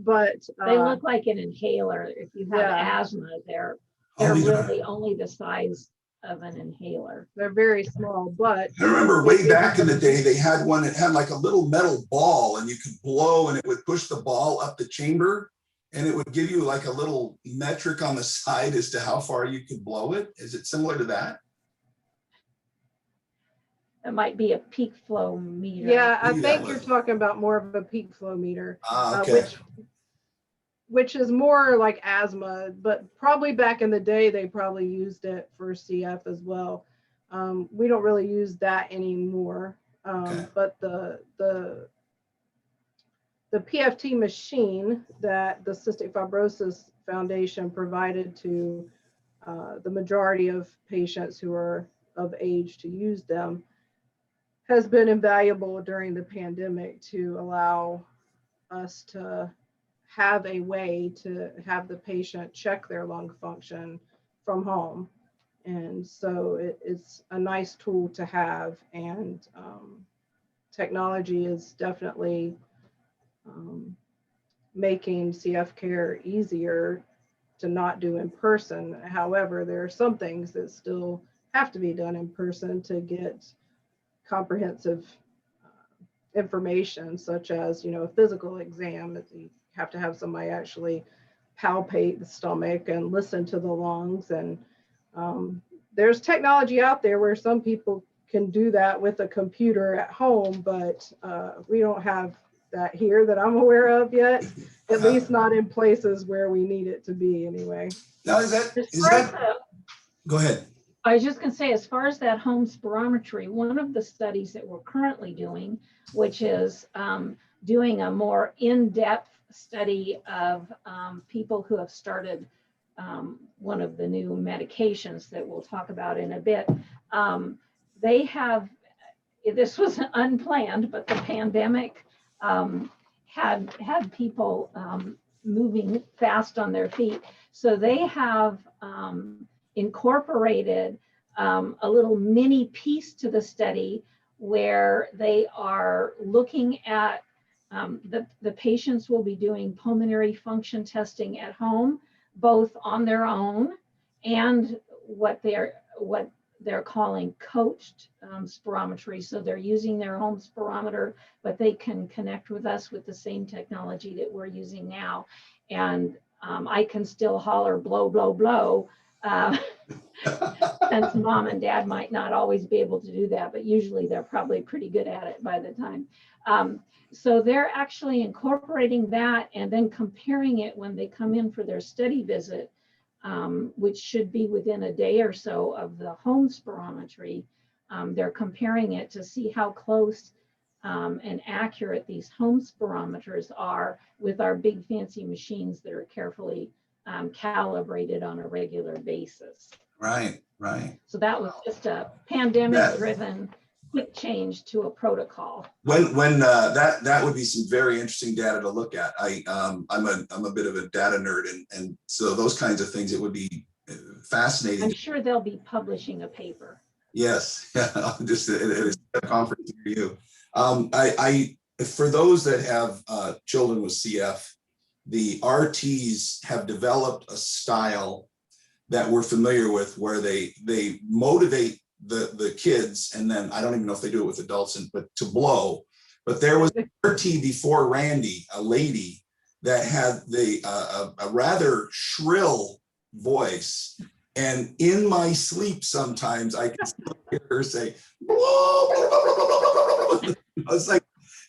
But they look like an inhaler. If you have asthma, they're really only the size of an inhaler. They're very small, but I remember way back in the day, they had one that had like a little metal ball and you could blow and it would push the ball up the chamber and it would give you like a little metric on the side as to how far you could blow it. Is it similar to that? It might be a peak flow meter. Yeah, I think you're talking about more of a peak flow meter, Okay. which is more like asthma, but probably back in the day, they probably used it for CF as well. We don't really use that anymore, but the PFT machine that the Cystic Fibrosis Foundation provided to the majority of patients who are of age to use them has been invaluable during the pandemic to allow us to have a way to have the patient check their lung function from home. And so it's a nice tool to have, and technology is definitely making CF care easier to not do in person. However, there are some things that still have to be done in person to get comprehensive information, such as, you know, a physical exam. You have to have somebody actually palpate the stomach and listen to the lungs. And there's technology out there where some people can do that with a computer at home, but we don't have that here that I'm aware of yet, at least not in places where we need it to be anyway. Now, go ahead. I was just going to say, as far as that home spirometry, one of the studies that we're currently doing, which is doing a more in-depth study of people who have started one of the new medications that we'll talk about in a bit. They have, this was unplanned, but the pandemic had people moving fast on their feet. So they have incorporated a little mini piece to the study where they are looking at the patients will be doing pulmonary function testing at home, both on their own and what they're calling coached spirometry. So they're using their home spirometer, but they can connect with us with the same technology that we're using now. And I can still holler, blow, blow, blow, since mom and dad might not always be able to do that, but usually they're probably pretty good at it by the time. So they're actually incorporating that and then comparing it when they come in for their study visit, which should be within a day or so of the home spirometry. They're comparing it to see how close and accurate these home spirometers are with our big fancy machines that are carefully calibrated on a regular basis. Right, right. So that was just a pandemic-driven quick change to a protocol. When that would be some very interesting data to look at. I'm a bit of a data nerd, and so those kinds of things, it would be fascinating. I'm sure they'll be publishing a paper. Yes, yeah, just at a conference near you. For those that have children with CF, the RTs have developed a style that we're familiar with, where they motivate the kids, and then I don't even know if they do it with adults, but to blow. But there was an RT before Randy, a lady that had a rather shrill voice, and in my sleep sometimes I can still hear her say, blah, blah, blah, blah, blah, blah, blah. I was like,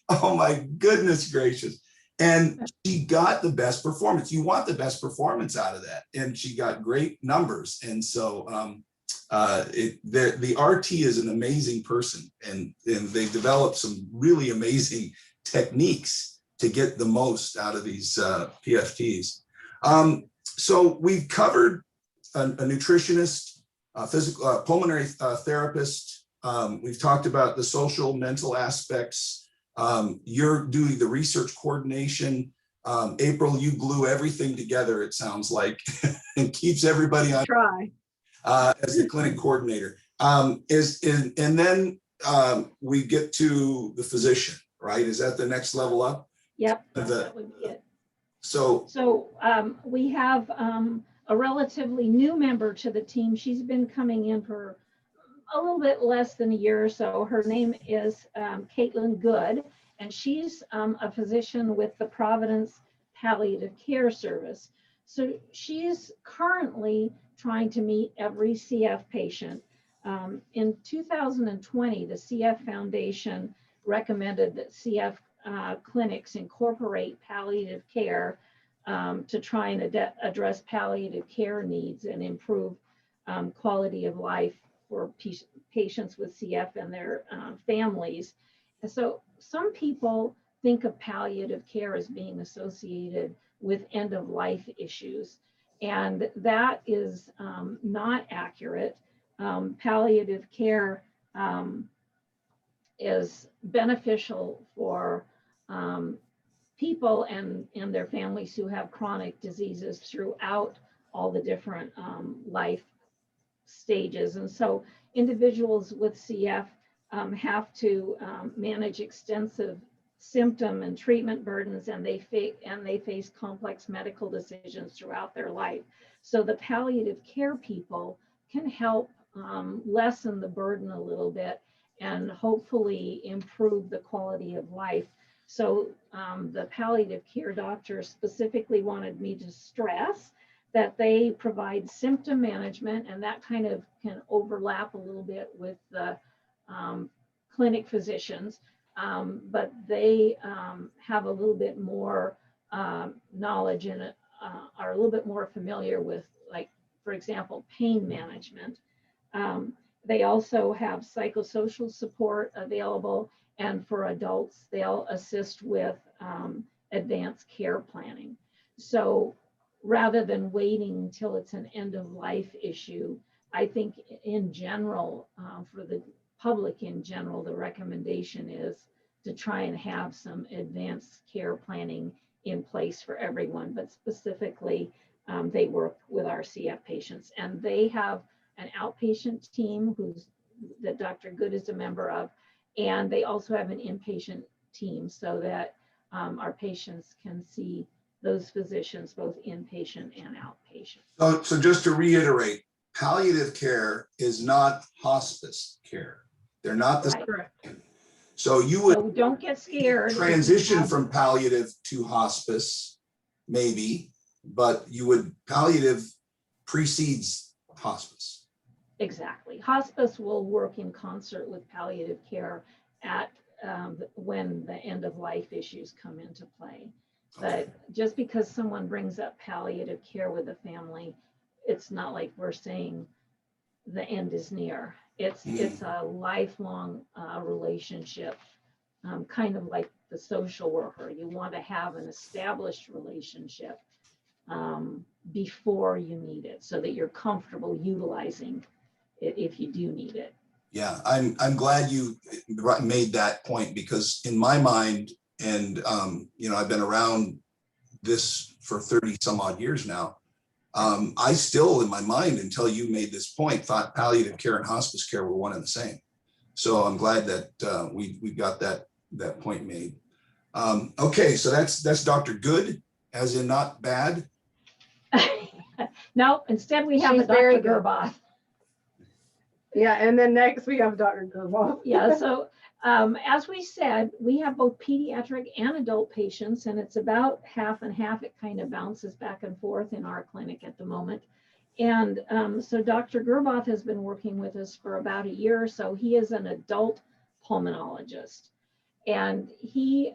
oh my goodness gracious. And she got the best performance. You want the best performance out of that. And she got great numbers. And so the RT is an amazing person, and they developed some really amazing techniques to get the most out of these PFTs. So we've covered a nutritionist, physical, pulmonary therapist. We've talked about the social, mental aspects. You're doing the research coordination. April, you glue everything together, it sounds like, and keeps everybody on Try. as the clinic coordinator. And then we get to the physician, right? Is that the next level up? Yep, that would be it. So we have a relatively new member to the team. She's been coming in for a little bit less than a year or so. Her name is Caitlin Good, and she's a physician with the Providence Palliative Care Service. So she's currently trying to meet every CF patient. In 2020, the CF Foundation recommended that CF clinics incorporate palliative care to try and address palliative care needs and improve quality of life for patients with CF and their families. And so some people think of palliative care as being associated with end-of-life issues, and that is not accurate. Palliative care is beneficial for people and their families who have chronic diseases throughout all the different life stages. And so individuals with CF have to manage extensive symptom and treatment burdens, and they face complex medical decisions throughout their life. So the palliative care people can help lessen the burden a little bit and hopefully improve the quality of life. So the palliative care doctor specifically wanted me to stress that they provide symptom management, and that kind of can overlap a little bit with the clinic physicians, but they have a little bit more knowledge and are a little bit more familiar with, like, for example, pain management. They also have psychosocial support available, and for adults, they'll assist with advanced care planning. So rather than waiting until it's an end of life issue, I think in general, for the public in general, the recommendation is to try and have some advanced care planning in place for everyone, but specifically they work with our CF patients, and they have an outpatient team that Dr. Good is a member of, and they also have an inpatient team so that our patients can see those physicians, both inpatient and outpatient. so just to reiterate, palliative care is not hospice care. They're not the Right. So you would So don't get scared. transition from palliative to hospice, maybe, but palliative precedes hospice. Exactly. Hospice will work in concert with palliative care at when the end of life issues come into play. But just because someone brings up palliative care with a family, it's not like we're saying the end is near. It's a lifelong relationship, kind of like the social worker. You want to have an established relationship before you need it, so that you're comfortable utilizing it if you do need it. Yeah, I'm glad you made that point, because in my mind, and I've been around this for 30 some odd years now, I still, in my mind, until you made this point, thought palliative care and hospice care were one and the same. So I'm glad that we got that point made. Okay, so that's Dr. Good, as in not bad. No, instead we have She's a Dr. very good. Gerboth. Yeah, and then next we have Dr. Gerboth. Yeah, so as we said, we have both pediatric and adult patients, and it's about half and half. It kind of bounces back and forth in our clinic at the moment. And so Dr. Gerboth has been working with us for about a year or so. He is an adult pulmonologist, and he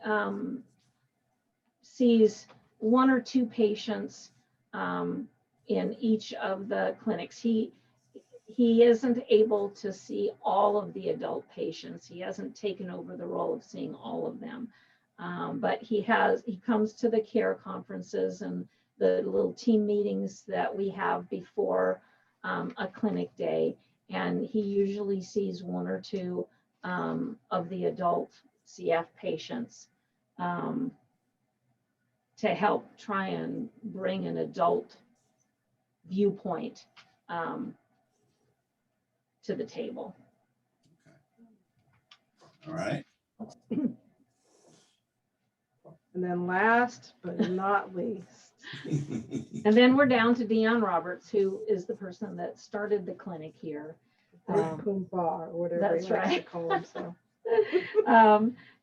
sees 1 or 2 patients in each of the clinics. He isn't able to see all of the adult patients. He hasn't taken over the role of seeing all of them. But he comes to the care conferences and the little team meetings that we have before a clinic day. And he usually sees 1 or 2 of the adult CF patients to help try and bring an adult viewpoint to the table. All right. And then last but not least, And then we're down to Tdn Roberts, who is the person that started the clinic here. Kumbah, or whatever That's you like to right. call him. So.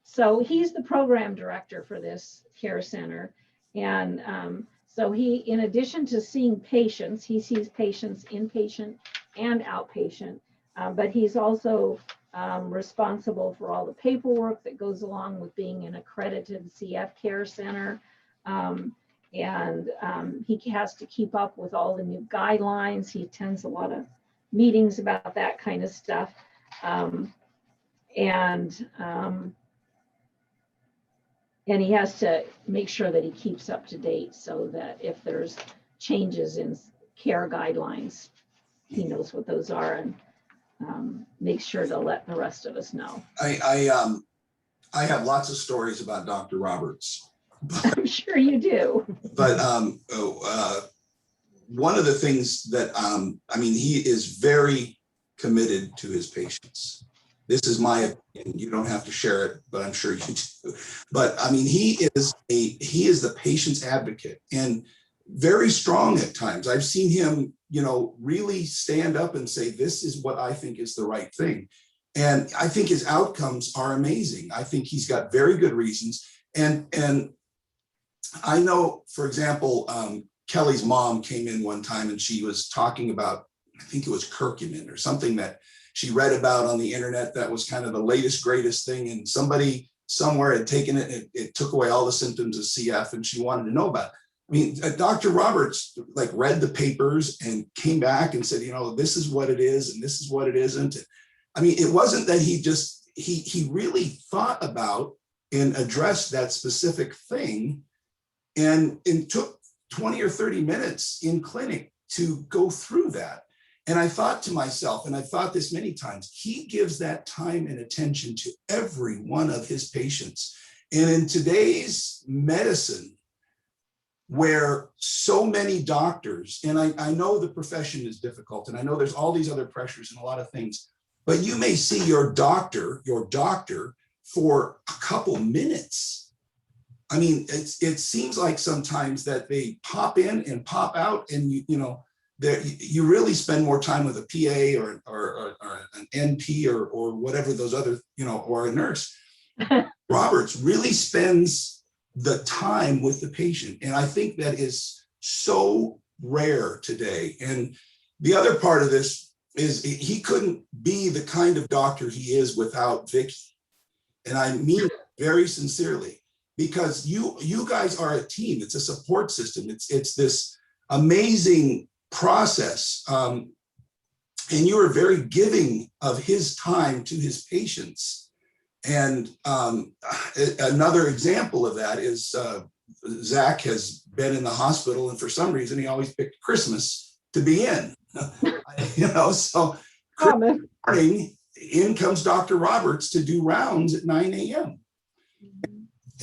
So he's the program director for this care center. And so he, in addition to seeing patients, he sees patients inpatient and outpatient, but he's also responsible for all the paperwork that goes along with being an accredited CF care center. He has to keep up with all the new guidelines. He attends a lot of meetings about that kind of stuff. And he has to make sure that he keeps up to date so that if there's changes in care guidelines, he knows what those are and makes sure to let the rest of us know. I have lots of stories about Dr. Roberts. I'm sure you do. But one of the things that, he is very committed to his patients. This is my opinion. You don't have to share it, but I'm sure you do. But he is the patient's advocate and very strong at times. I've seen him, really stand up and say, this is what I think is the right thing. And I think his outcomes are amazing. I think he's got very good reasons. And I know, for example, Kelly's mom came in one time and she was talking about, I think it was curcumin or something that she read about on the internet that was kind of the latest, greatest thing. And somebody somewhere had taken it and it took away all the symptoms of CF and she wanted to know about it. Dr. Roberts read the papers and came back and said, this is what it is and this is what it isn't. It wasn't that he really thought about and addressed that specific thing and took 20 or 30 minutes in clinic to go through that. And I thought to myself, and I've thought this many times, he gives that time and attention to every one of his patients. And in today's medicine, where so many doctors, and I know the profession is difficult, and I know there's all these other pressures and a lot of things, but you may see your doctor for a couple minutes. It seems like sometimes that they pop in and pop out, and you really spend more time with a PA or an NP or whatever those other, or a nurse. Roberts really spends the time with the patient. And I think that is so rare today. And the other part of this is he couldn't be the kind of doctor he is without Vicki. And I mean it very sincerely, because you guys are a team. It's a support system. It's this amazing process. And you are very giving of his time to his patients. And another example of that is Zach has been in the hospital, and for some reason he always picked Christmas to be in. So Christmas morning, in comes Dr. Roberts to do rounds at 9 a.m.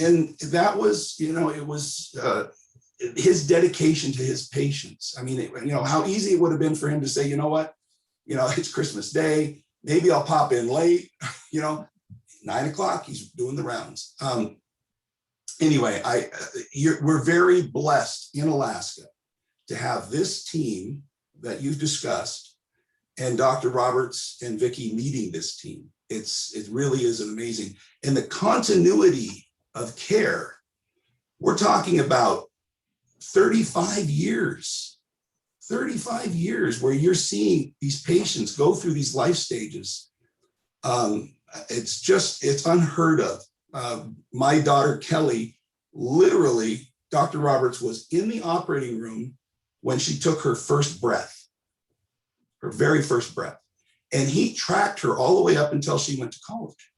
And that was, it was his dedication to his patients. How easy it would have been for him to say, it's Christmas Day, maybe I'll pop in late, 9 o'clock, he's doing the rounds. Anyway, we're very blessed in Alaska to have this team that you've discussed and Dr. Roberts and Vicki leading this team. It really is amazing. And the continuity of care, we're talking about 35 years where you're seeing these patients go through these life stages. It's unheard of. My daughter, Kelly, literally, Dr. Roberts was in the operating room when she took her first breath, her very first breath. And he tracked her all the way up until she went to college,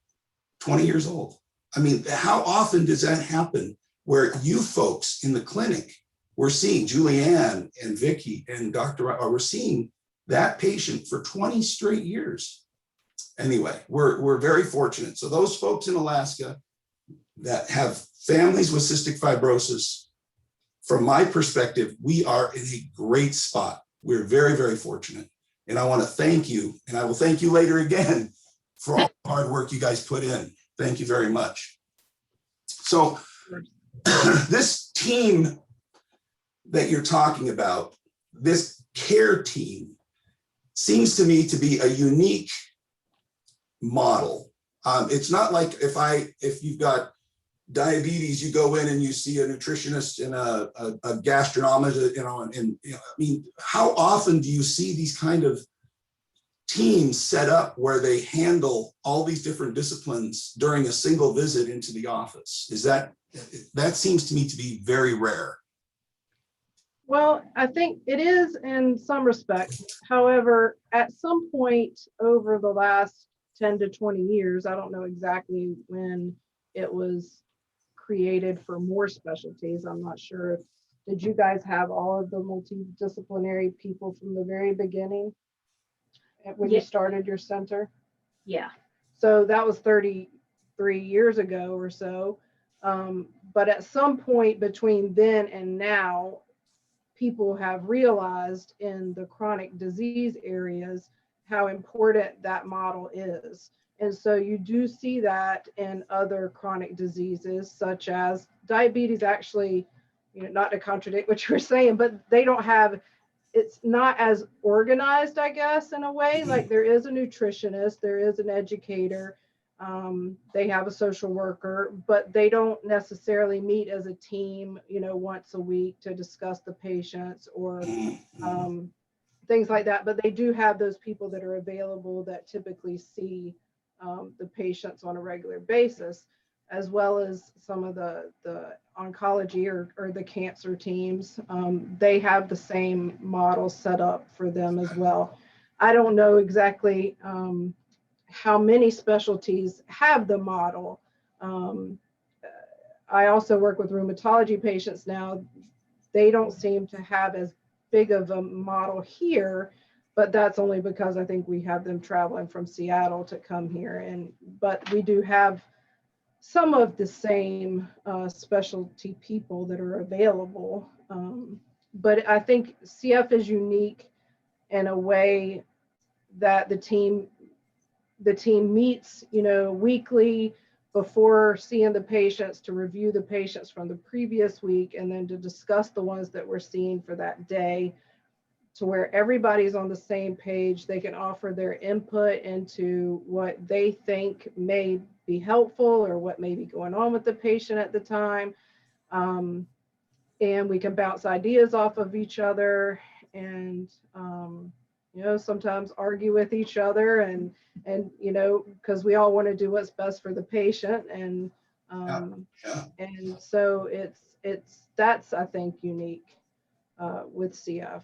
20 years old. I mean, how often does that happen where you folks in the clinic, we're seeing Julianne and Vicki and we're seeing that patient for 20 straight years. Anyway, we're very fortunate. So those folks in Alaska that have families with cystic fibrosis, from my perspective, we are in a great spot. We're very, very fortunate. And I want to thank you, and I will thank you later again for all the hard work you guys put in. Thank you very much. So this team that you're talking about, this care team, seems to me to be a unique model. It's not like if you've got diabetes, you go in and you see a nutritionist and a gastronomist, I mean, how often do you see these kind of teams set up where they handle all these different disciplines during a single visit into the office? That seems to me to be very rare. Well, I think it is in some respects. However, at some point over the last 10 to 20 years, I don't know exactly when it was created for more specialties. I'm not sure. Did you guys have all of the multidisciplinary people from the very beginning when you started your center? Yeah. So that was 33 years ago or so. But at some point between then and now, people have realized in the chronic disease areas how important that model is. And so you do see that in other chronic diseases, such as diabetes. Actually, not to contradict what you were saying, but they don't have, it's not as organized, I guess, in a way. Like there is a nutritionist, there is an educator, they have a social worker, but they don't necessarily meet as a team, once a week to discuss the patients or things like that. But they do have those people that are available that typically see the patients on a regular basis, as well as some of the oncology or the cancer teams. They have the same model set up for them as well. I don't know exactly how many specialties have the model. I also work with rheumatology patients now. They don't seem to have as big of a model here, but that's only because I think we have them traveling from Seattle to come here. But we do have some of the same specialty people that are available. But I think CF is unique in a way that the team meets, weekly before seeing the patients to review the patients from the previous week and then to discuss the ones that we're seeing for that day, to where everybody's on the same page. They can offer their input into what they think may be helpful or what may be going on with the patient at the time. And we can bounce ideas off of each other and, sometimes argue with each other and because we all want to do what's best for the patient. And so that's, I think, unique with CF.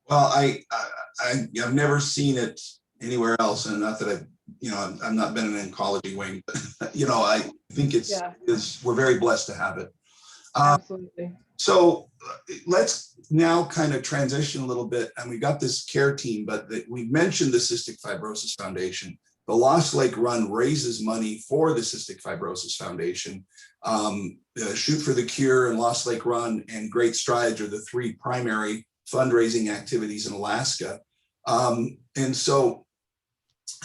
Well, I've never seen it anywhere else, and not that I've not been in an oncology wing, but I think we're very blessed to have it. Absolutely. So let's now kind of transition a little bit, and we got this care team, but we mentioned the Cystic Fibrosis Foundation. The Lost Lake Run raises money for the Cystic Fibrosis Foundation. Shoot for the Cure and Lost Lake Run and Great Strides are the three primary fundraising activities in Alaska. And so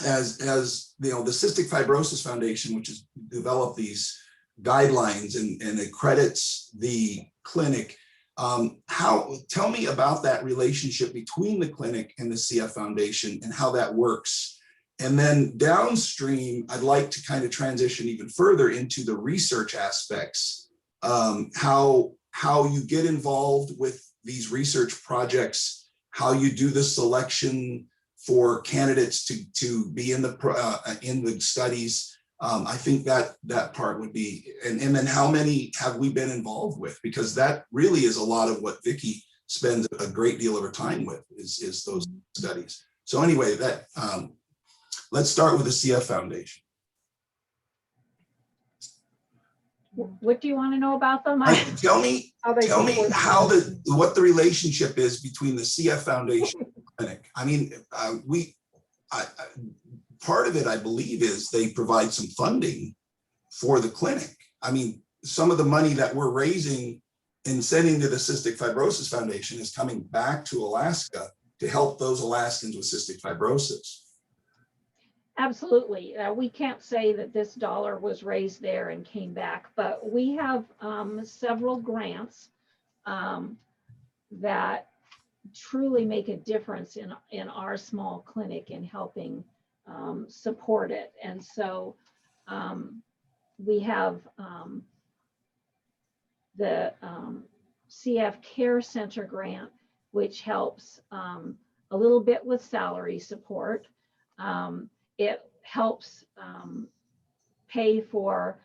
as the Cystic Fibrosis Foundation, which has developed these guidelines and accredits the clinic, tell me about that relationship between the clinic and the CF Foundation and how that works. And then downstream, I'd like to kind of transition even further into the research aspects, how you get involved with these research projects, how you do the selection for candidates to be in the studies, I think that part would be, and then how many have we been involved with? Because that really is a lot of what Vicki spends a great deal of her time with is those studies. So anyway, that let's start with the CF Foundation. What do you want to know about them? Tell me how what the relationship is between the CF Foundation Clinic. I mean, part of it, I believe, is they provide some funding for the clinic. I mean, some of the money that we're raising and sending to the Cystic Fibrosis Foundation is coming back to Alaska to help those Alaskans with cystic fibrosis. Absolutely. We can't say that this dollar was raised there and came back, but we have several grants that truly make a difference in our small clinic in helping support it. And so we have the CF Care Center grant, which helps a little bit with salary support. It helps pay for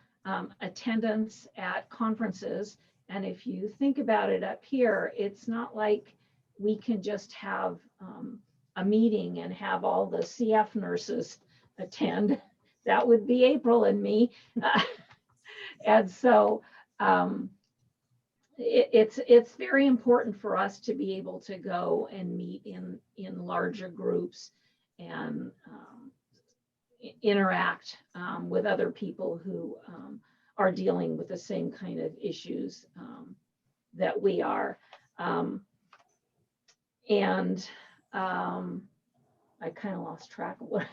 attendance at conferences. And if you think about it up here, it's not like we can just have a meeting and have all the CF nurses attend. That would be April and me. And so it's very important for us to be able to go and meet in larger groups and interact with other people who are dealing with the same kind of issues that we are. I kind of lost track of what.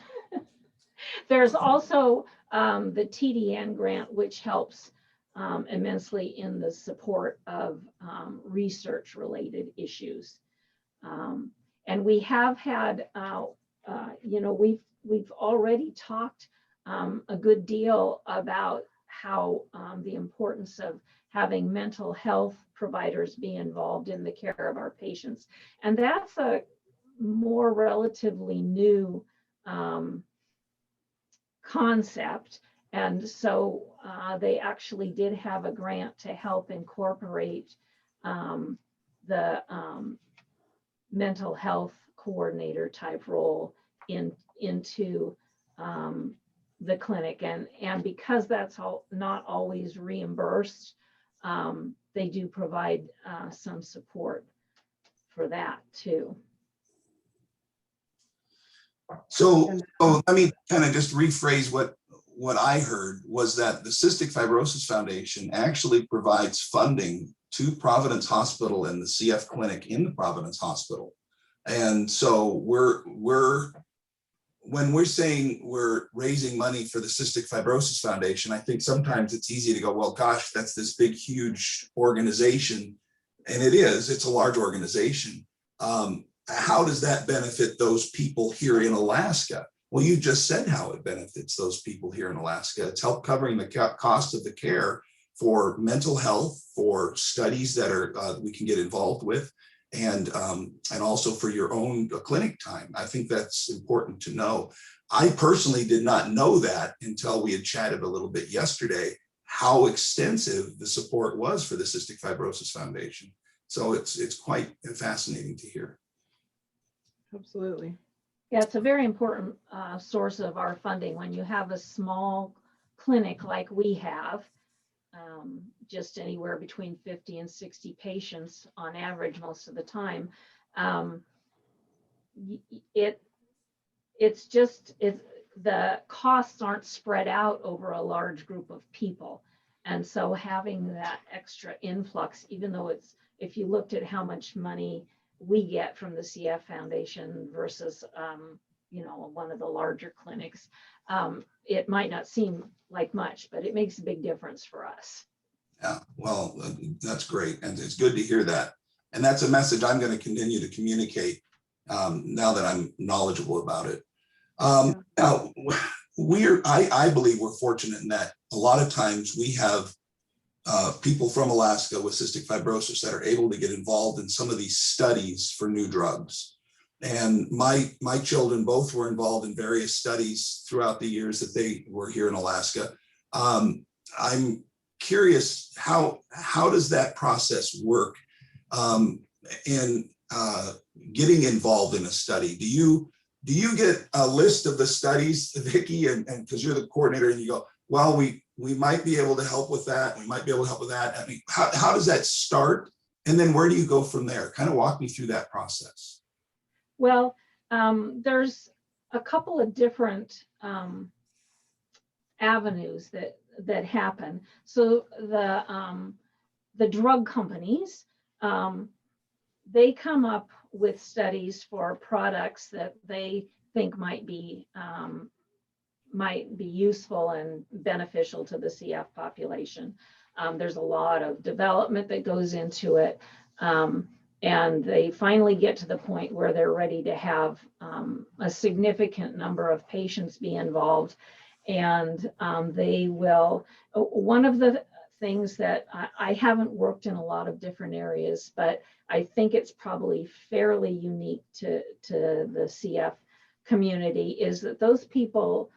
There's also the Tdn Grant, which helps immensely in the support of research related issues. And we have had, we've already talked a good deal about how the importance of having mental health providers be involved in the care of our patients. And that's a more relatively new concept. And so they actually did have a grant to help incorporate the mental health coordinator type role into the clinic. And because that's not always reimbursed, they do provide some support for that too. So let me kind of just rephrase what I heard was that the Cystic Fibrosis Foundation actually provides funding to Providence Hospital and the CF Clinic in the Providence Hospital. And so when we're saying we're raising money for the Cystic Fibrosis Foundation, I think sometimes it's easy to go, well, gosh, that's this big, huge organization. And it's a large organization. How does that benefit those people here in Alaska? Well, you just said how it benefits those people here in Alaska. It's help covering the cost of the care for mental health, for studies that we can get involved with, and also for your own clinic time. I think that's important to know. I personally did not know that until we had chatted a little bit yesterday, how extensive the support was for the Cystic Fibrosis Foundation. So it's quite fascinating to hear. Absolutely. Yeah, it's a very important source of our funding. When you have a small clinic like we have, just anywhere between 50 and 60 patients on average most of the time, the costs aren't spread out over a large group of people. And so having that extra influx, even though if you looked at how much money we get from the CF Foundation versus, one of the larger clinics, it might not seem like much, but it makes a big difference for us. Yeah, well, that's great. And it's good to hear that. And that's a message I'm going to continue to communicate now that I'm knowledgeable about it. Now, I believe we're fortunate in that a lot of times we have people from Alaska with cystic fibrosis that are able to get involved in some of these studies for new drugs. And my children both were involved in various studies throughout the years that they were here in Alaska. I'm curious, how does that process work in getting involved in a study? Do you get a list of the studies, Vicki, and because you're the coordinator, and you go, well, we might be able to help with that. We might be able to help with that. I mean, how does that start? And then where do you go from there? Kind of walk me through that process. Well, there's a couple of different avenues that happen. So the drug companies, they come up with studies for products that they think might be useful and beneficial to the CF population. There's a lot of development that goes into it. And they finally get to the point where they're ready to have a significant number of patients be involved. And they will, one of the things that I haven't worked in a lot of different areas, but I think it's probably fairly unique to the CF community, is that those people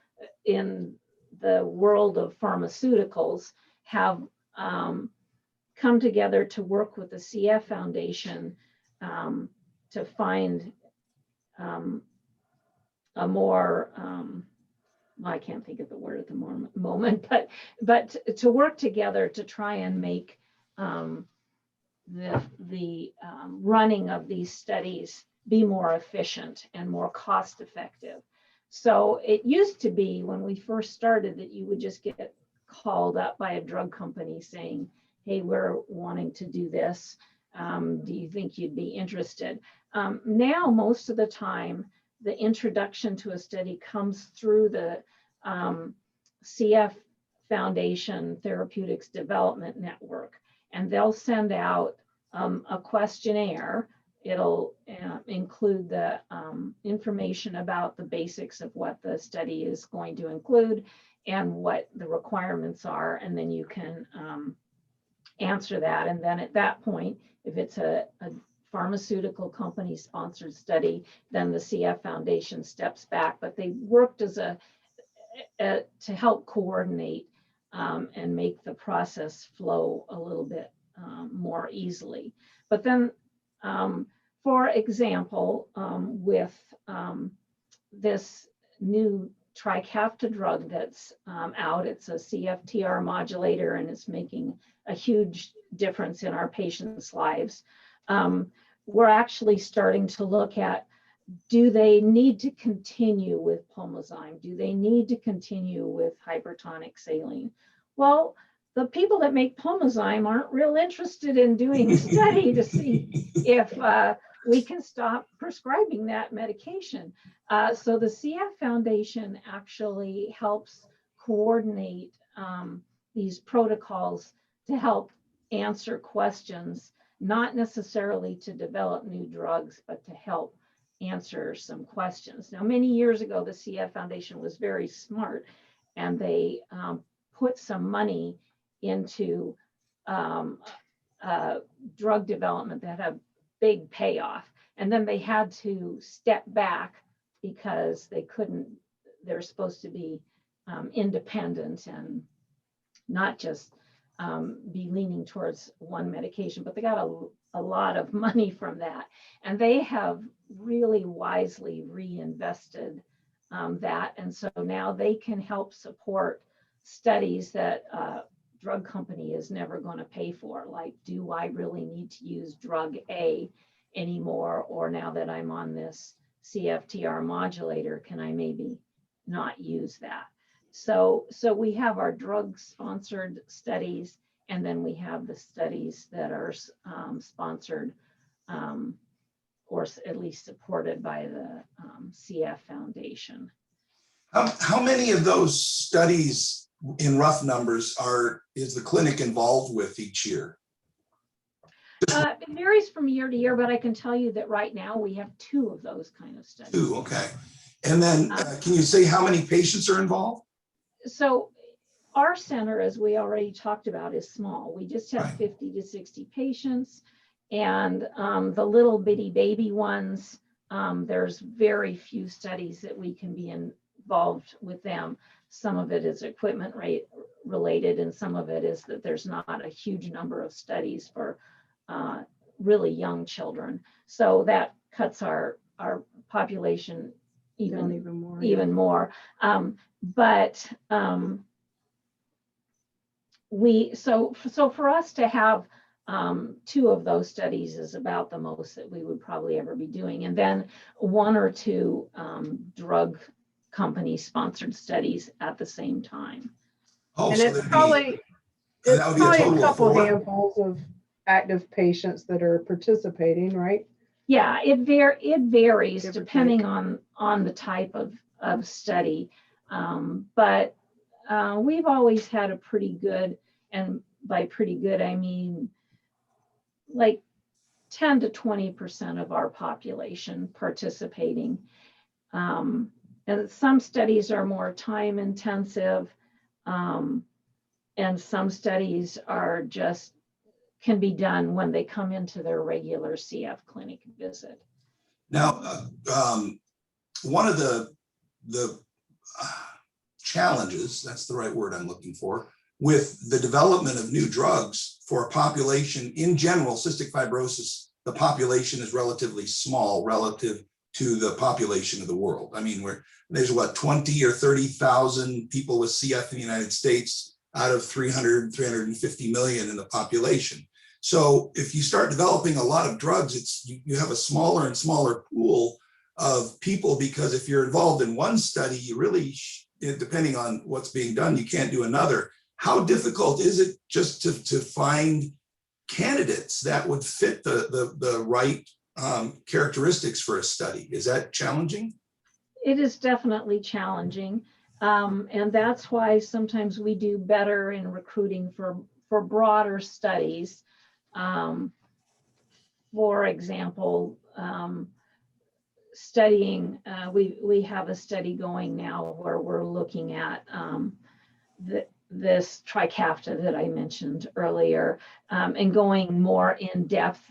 in the world of pharmaceuticals have come together to work with the CF Foundation to find a more, I can't think of the word at the moment, but to work together to try and make the running of these studies be more efficient and more cost effective. So it used to be, when we first started, that you would just get called up by a drug company saying, hey, we're wanting to do this. Do you think you'd be interested? Now, most of the time, the introduction to a study comes through the CF Foundation Therapeutics Development Network, and they'll send out a questionnaire. It'll include the information about the basics of what the study is going to include and what the requirements are, and then you can answer that. And then at that point, if it's a pharmaceutical company sponsored study, then the CF Foundation steps back. But they worked as to help coordinate and make the process flow a little bit more easily. But then, for example, with this new Trikafta drug that's out, it's a CFTR modulator, and it's making a huge difference in our patients' lives. We're actually starting to look at, do they need to continue with Pulmozyme? Do they need to continue with hypertonic saline? Well, the people that make Pulmozyme aren't real interested in doing a study to see if we can stop prescribing that medication. So the CF Foundation actually helps coordinate these protocols to help answer questions, not necessarily to develop new drugs, but to help answer some questions. Now, many years ago, the CF Foundation was very smart, and they put some money into drug development that had a big payoff. And then they had to step back because they're supposed to be independent and not just be leaning towards one medication, but they got a lot of money from that. And they have really wisely reinvested that. And so now they can help support studies that drug company is never going to pay for, like, do I really need to use drug A anymore? Or now that I'm on this CFTR modulator, can I maybe not use that? So we have our drug sponsored studies, and then we have the studies that are sponsored or at least supported by the CF Foundation. How many of those studies, in rough numbers, is the clinic involved with each year? It varies from year to year, but I can tell you that right now we have 2 of those kind of studies. 2, okay. And then can you say how many patients are involved? So our center, as we already talked about, is small. We just have 50 to 60 patients, and the little bitty baby ones there's very few studies that we can be involved with them. Some of it is equipment rate related, and some of it is that there's not a huge number of studies for really young children. So that cuts our population even more. So for us to have 2 of those studies is about the most that we would probably ever be doing, and then 1 or 2 drug company sponsored studies at the same time. Oh, And so it's probably a a total of couple 4? handfuls of active patients that are participating, right? Yeah, it varies Give or depending take. on the type of study. But we've always had a pretty good, and by pretty good, I mean like 10 to 20% of our population participating. And some studies are more time intensive, and some studies are just can be done when they come into their regular CF clinic visit. Now, one of the challenges, that's the right word I'm looking for, with the development of new drugs for a population in general, cystic fibrosis, the population is relatively small relative to the population of the world. I mean, there's what, 20 or 30,000 people with CF in the United States out of 350 million in the population. So if you start developing a lot of drugs, you have a smaller and smaller pool of people, because if you're involved in one study, you really, depending on what's being done, you can't do another. How difficult is it just to find candidates that would fit the right characteristics for a study? Is that challenging? It is definitely challenging. And that's why sometimes we do better in recruiting for broader studies. For example, studying, we have a study going now where we're looking at this Trikafta that I mentioned earlier, and going more in depth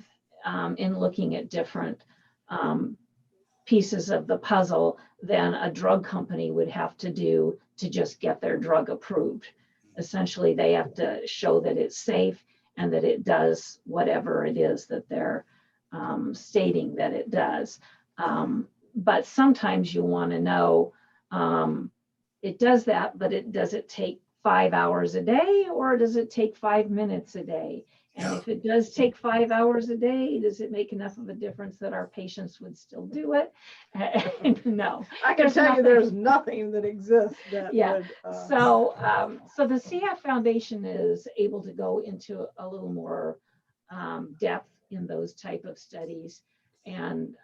in looking at different pieces of the puzzle than a drug company would have to do to just get their drug approved. Essentially, they have to show that it's safe and that it does whatever it is that they're stating that it does. But sometimes you want to know, it does that, but does it take 5 hours a day, or does it take 5 minutes a day? And if it does take 5 hours a day, does it make enough of a difference that our patients would still do it? No. I can tell you there's nothing that exists that would. So the CF Foundation is able to go into a little more depth in those type of studies and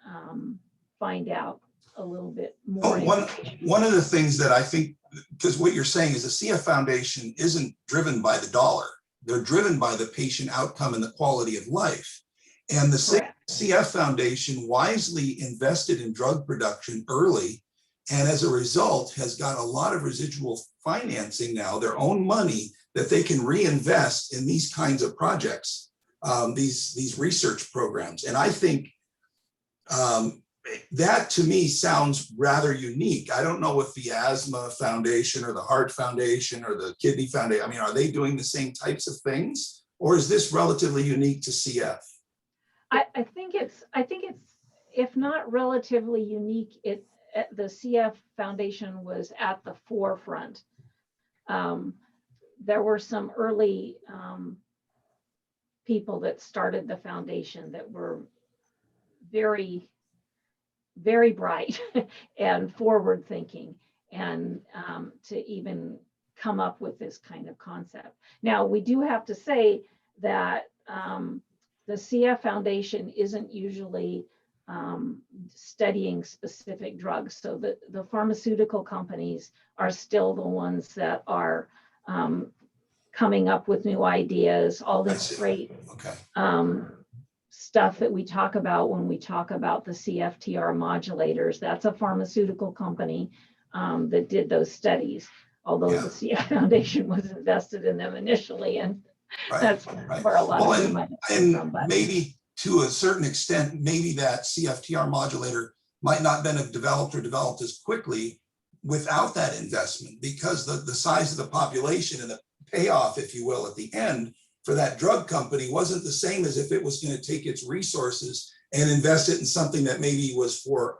find out a little bit more. One of the things that I think, because what you're saying is the CF Foundation isn't driven by the dollar. They're driven by the patient outcome and the quality of life. And the CF Foundation wisely invested in drug production early, and as a result has got a lot of residual financing now, their own money that they can reinvest in these kinds of projects, these research programs. And I think that to me sounds rather unique. I don't know if the Asthma Foundation or the Heart Foundation or the Kidney Foundation, I mean, are they doing the same types of things, or is this relatively unique to CF? I think it's, if not relatively unique, the CF Foundation was at the forefront. There were some early people that started the foundation that were very, very bright and forward thinking, and to even come up with this kind of concept. Now, we do have to say that the CF Foundation isn't usually studying specific drugs. So the pharmaceutical companies are still the ones that are coming up with new ideas, all this great stuff that we talk about when we talk about the CFTR modulators. That's a pharmaceutical company that did those studies, although the CF Foundation was invested in them initially, and that's where a lot of money and maybe to a certain extent, maybe that CFTR modulator might not have developed as quickly without that investment, because the size of the population and the payoff, if you will, at the end for that drug company wasn't the same as if it was going to take its resources and invest it in something that maybe was for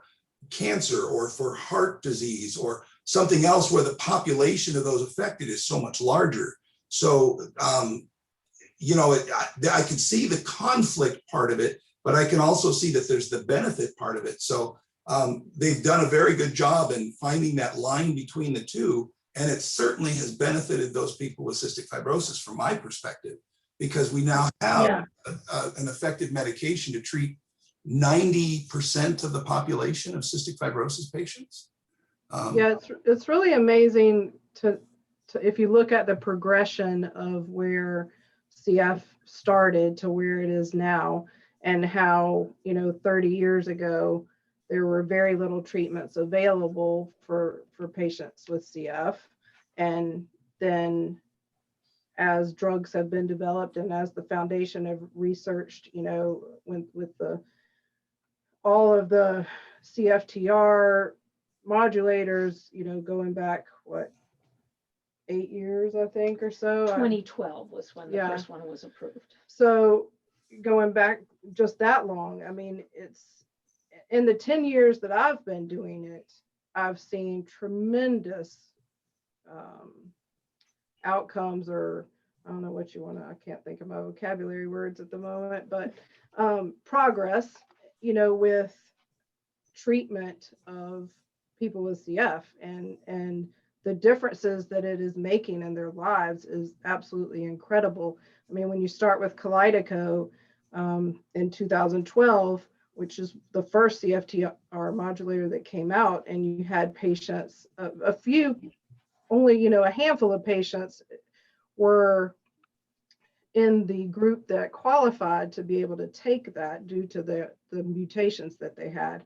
cancer or for heart disease or something else where the population of those affected is so much larger. So, you know, I can see the conflict part of it, but I can also see that there's the benefit part of it. So they've done a very good job in finding that line between the two. And it certainly has benefited those people with cystic fibrosis from my perspective, because we now have an effective medication to treat 90% of the population of cystic fibrosis patients. Yeah, it's really amazing to if you look at the progression of where CF started to where it is now, and how, you know, 30 years ago, there were very little treatments available for patients with CF. And then as drugs have been developed and as the foundation have researched, you know, with all of the CFTR modulators, you know, going back, what, 8 years, I think, or so. 2012 was when the first one was approved. So going back just that long, I mean, it's in the 10 years that I've been doing it, I've seen tremendous outcomes, or I don't know what you want to, I can't think of my vocabulary words at the moment, but progress, you know, with treatment of people with CF, and the differences that it is making in their lives is absolutely incredible. I mean, when you start with Kalydeco in 2012, which is the first CFTR modulator that came out, and you had patients, a few, only, you know, a handful of patients were in the group that qualified to be able to take that due to the mutations that they had.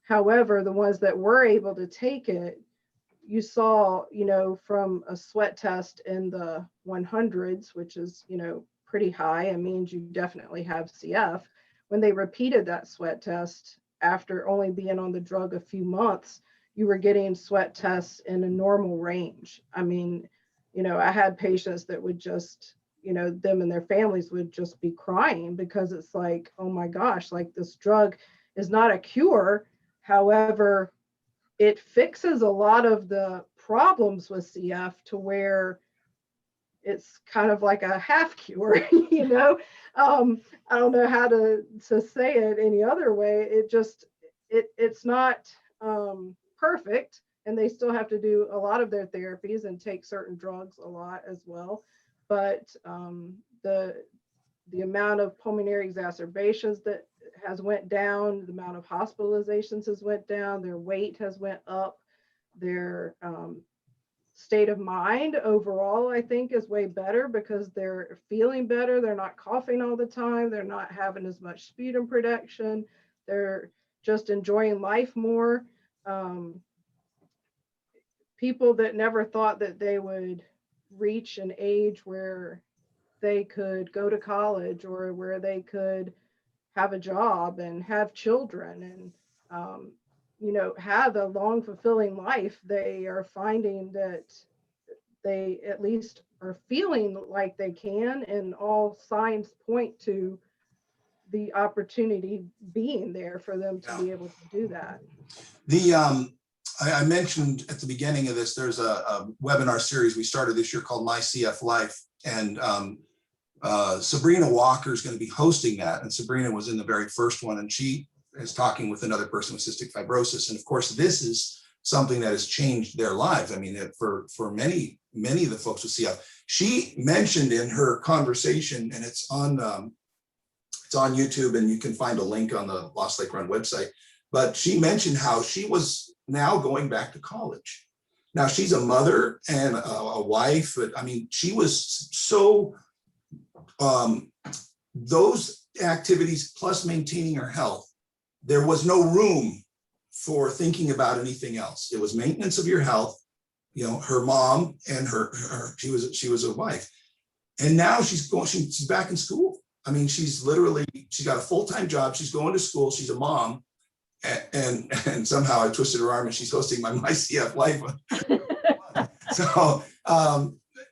However, the ones that were able to take it, you saw, you know, from a sweat test in the 100s, which is, you know, pretty high, it means you definitely have CF. When they repeated that sweat test after only being on the drug a few months, you were getting sweat tests in a normal range. I mean, you know, I had patients that would just, you know, them and their families would just be crying, because it's like, oh my gosh, like, this drug is not a cure. However, it fixes a lot of the problems with CF to where it's kind of like a half cure, you know. I don't know how to say it any other way. It just, it's not perfect, and they still have to do a lot of their therapies and take certain drugs a lot as well. But the amount of pulmonary exacerbations that has went down, the amount of hospitalizations has went down, their weight has went up, their state of mind overall, I think, is way better, because they're feeling better. They're not coughing all the time. They're not having as much sputum production. They're just enjoying life more. People that never thought that they would reach an age where they could go to college, or where they could have a job and have children and you know, have a long, fulfilling life, they are finding that they at least are feeling like they can, and all signs point to the opportunity being there for them to be able to do that. I mentioned at the beginning of this, there's a webinar series we started this year called My CF Life, and Sabrina Walker is going to be hosting that. And Sabrina was in the very first one, and she is talking with another person with cystic fibrosis. And of course, this is something that has changed their lives. I mean, for many of the folks with CF, she mentioned in her conversation, and it's on YouTube, and you can find a link on the Lost Lake Run website. But she mentioned how she was now going back to college. Now she's a mother and a wife, but I mean, she was so, those activities plus maintaining her health, there was no room for thinking about anything else. It was maintenance of your health, you know, her mom and she was a wife. And now she's back in school. I mean, she's got a full-time job. She's going to school. She's a mom. and somehow I twisted her arm and she's hosting my CF Life. So,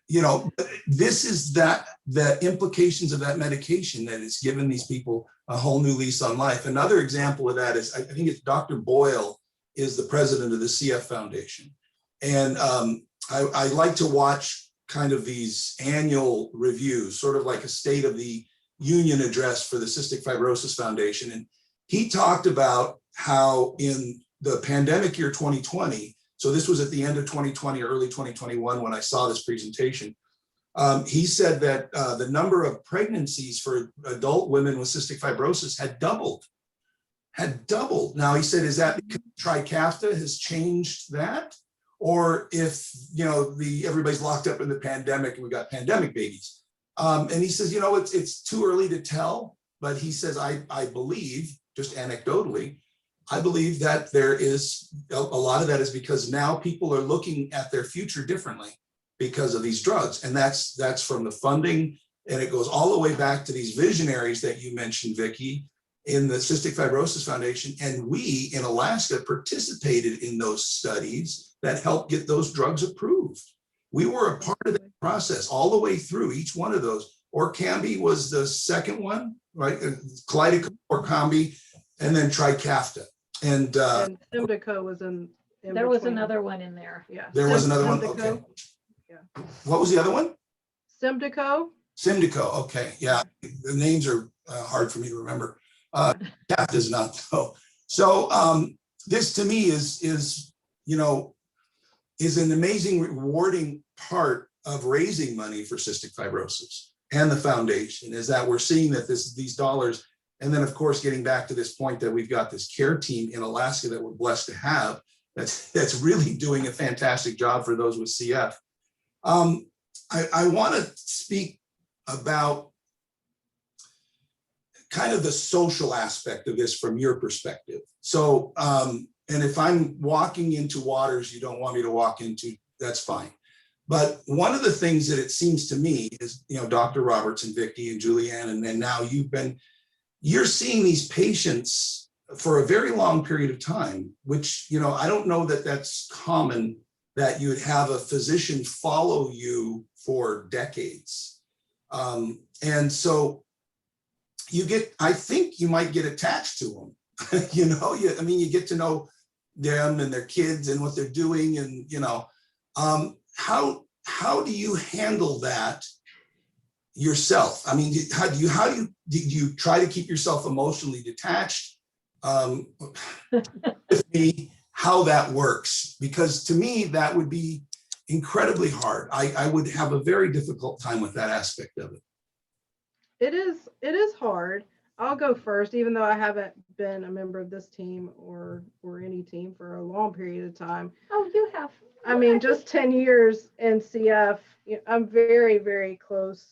you know, this is the implications of that medication that it's given these people a whole new lease on life. Another example of that is, I think it's Dr. Boyle is the president of the CF Foundation. And I like to watch kind of these annual reviews, sort of like a State of the Union address for the Cystic Fibrosis Foundation. And he talked about how in the pandemic year 2020, so this was at the end of 2020, early 2021, when I saw this presentation, he said that the number of pregnancies for adult women with cystic fibrosis had doubled. Now, he said, is that because Trikafta has changed that? Or if, you know, everybody's locked up in the pandemic and we got pandemic babies. And he says, you know, it's too early to tell, but he says, I believe, just anecdotally, I believe that there is a lot of that is because now people are looking at their future differently because of these drugs. And that's from the funding, and it goes all the way back to these visionaries that you mentioned, Vicki, in the Cystic Fibrosis Foundation. And we in Alaska participated in those studies that helped get those drugs approved. We were a part of that process all the way through each one of those. Orkambi was the second one, right? Kalydeco, Orkambi, and then Trikafta. And Symdeko was in There was between. another one in there. Yeah. there was another one. Symdeko. Okay. Yeah. What was the other one? Symdeko. Symdeko. Okay. Yeah. The names are hard for me to remember. Kafta is not though. So this to me is, you know, is an amazing, rewarding part of raising money for cystic fibrosis and the foundation, is that we're seeing that these dollars, and then of course, getting back to this point that we've got this care team in Alaska that we're blessed to have, that's really doing a fantastic job for those with CF. I want to speak about kind of the social aspect of this from your perspective. So, and if I'm walking into waters you don't want me to walk into, that's fine. But one of the things that it seems to me is, you know, Dr. Roberts and Vicki and Julianne, and then now you're seeing these patients for a very long period of time, which, you know, I don't know that that's common, that you would have a physician follow you for decades. And so I think you might get attached to them. You know, I mean, you get to know them and their kids and what they're doing, and, you know, how do you handle that yourself? I mean, how do you try to keep yourself emotionally detached? With me, how that works, because to me that would be incredibly hard. I would have a very difficult time with that aspect of it. It is hard. I'll go first, even though I haven't been a member of this team or any team for a long period of time. Oh, you have. I mean, just 10 years in CF, I'm very, very close.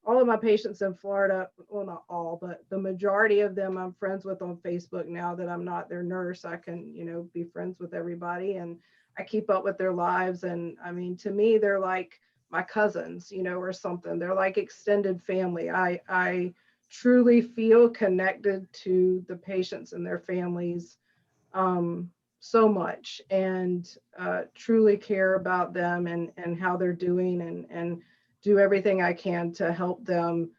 All of my patients in Florida, well, not all, but the majority of them I'm friends with on Facebook now that I'm not their nurse. I can, you know, be friends with everybody, and I keep up with their lives. And I mean, to me, they're like my cousins, you know, or something. They're like extended family. I truly feel connected to the patients and their families so much, and truly care about them and how they're doing, and do everything I can to help them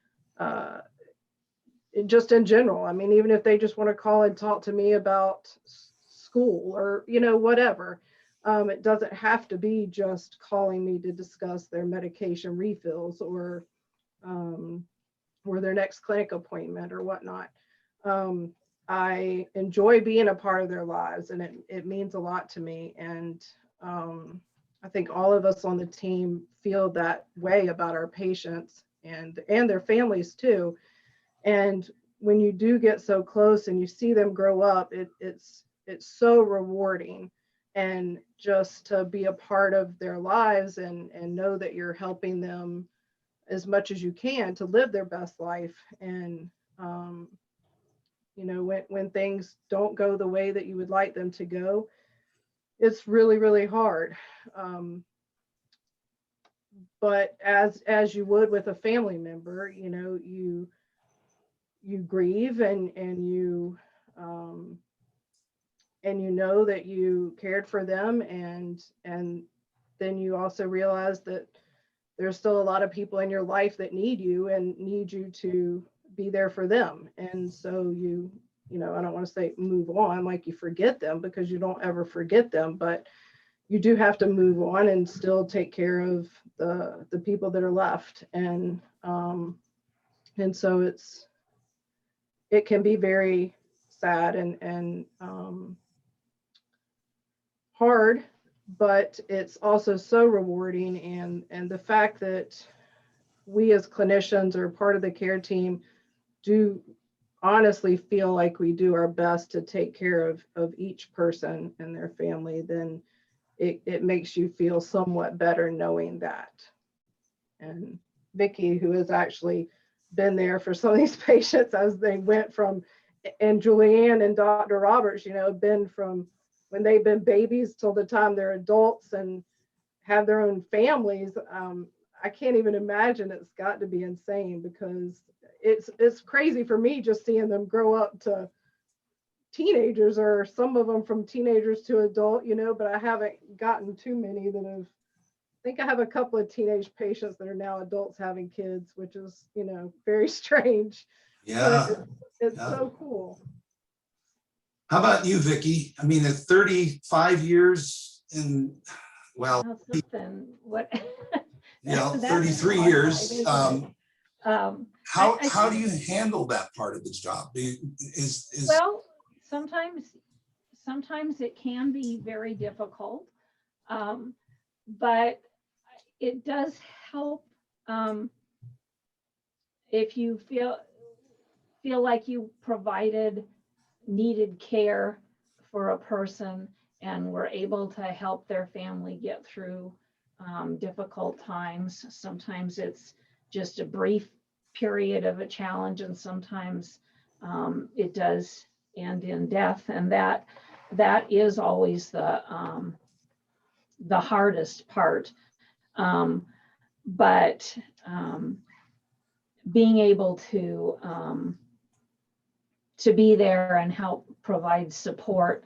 just in general. I mean, even if they just want to call and talk to me about school or, you know, whatever. It doesn't have to be just calling me to discuss their medication refills or their next clinic appointment or whatnot. I enjoy being a part of their lives, and it means a lot to me. And I think all of us on the team feel that way about our patients and their families too. And when you do get so close and you see them grow up, it's so rewarding. And just to be a part of their lives and know that you're helping them as much as you can to live their best life. And you know, when things don't go the way that you would like them to go, it's really, really hard. But as you would with a family member, you know, you grieve and you you know that you cared for them, and then you also realize that there's still a lot of people in your life that need you and need you to be there for them. And so you know, I don't want to say move on like you forget them, because you don't ever forget them, but you do have to move on and still take care of the people that are left. And so it can be very sad and hard, but it's also so rewarding. And the fact that we as clinicians or part of the care team do honestly feel like we do our best to take care of each person and their family, then it makes you feel somewhat better knowing that. And Vicki, who has actually been there for some of these patients as they went from, and Julianne and Dr. Roberts, you know, been from when they've been babies till the time they're adults and have their own families. I can't even imagine. It's got to be insane, because it's crazy for me just seeing them grow up to teenagers, or some of them from teenagers to adult, you know, but I haven't gotten too many that have. I think I have a couple of teenage patients that are now adults having kids, which is, you know, very strange. Yeah. But it's Yeah. so cool. How about you, Vicki? I mean, at 35 years in, well, That's something. What? you know, That's 33 hard years. life, isn't it? How do you handle that part of the job? Well, sometimes it can be very difficult, but it does help if you feel like you provided needed care for a person and were able to help their family get through difficult times. Sometimes it's just a brief period of a challenge, and sometimes it does end in death, and that is always the hardest part. But being able to be there and help provide support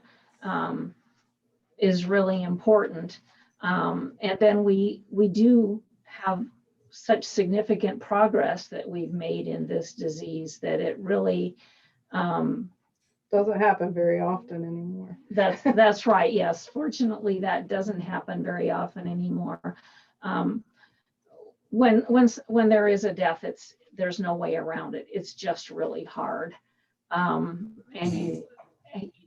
is really important. And then we do have such significant progress that we've made in this disease that it really Doesn't happen very often anymore. That's right. Yes, fortunately, that doesn't happen very often anymore. When there is a death, there's no way around it. It's just really hard, and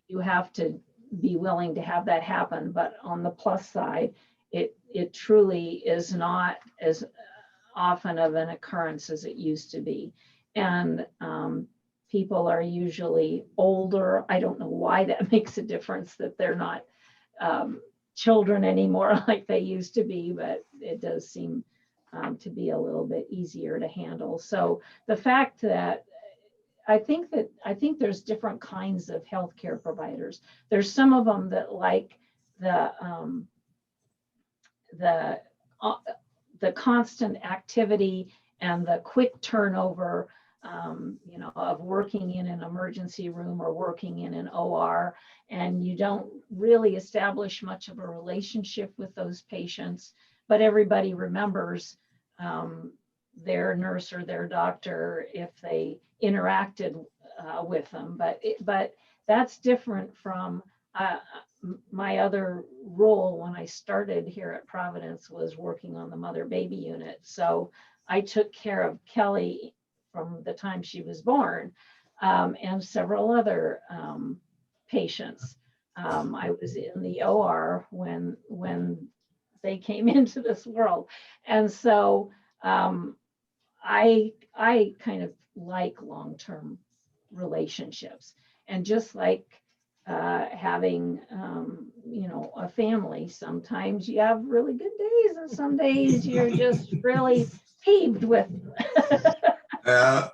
you have to be willing to have that happen. But on the plus side, it truly is not as often of an occurrence as it used to be, and people are usually older. I don't know why that makes a difference that they're not children anymore like they used to be, but it does seem to be a little bit easier to handle. So the fact that I think there's different kinds of healthcare providers. There's some of them that like the constant activity and the quick turnover, you know, of working in an emergency room or working in an OR, and you don't really establish much of a relationship with those patients, but everybody remembers their nurse or their doctor if they interacted with them. But that's different from my other role when I started here at Providence was working on the mother baby unit. So I took care of Kelly from the time she was born, and several other patients. I was in the OR when they came into this world. And so I kind of like long-term relationships, and just like having you know, a family, sometimes you have really good days and some days you're just really peeved with that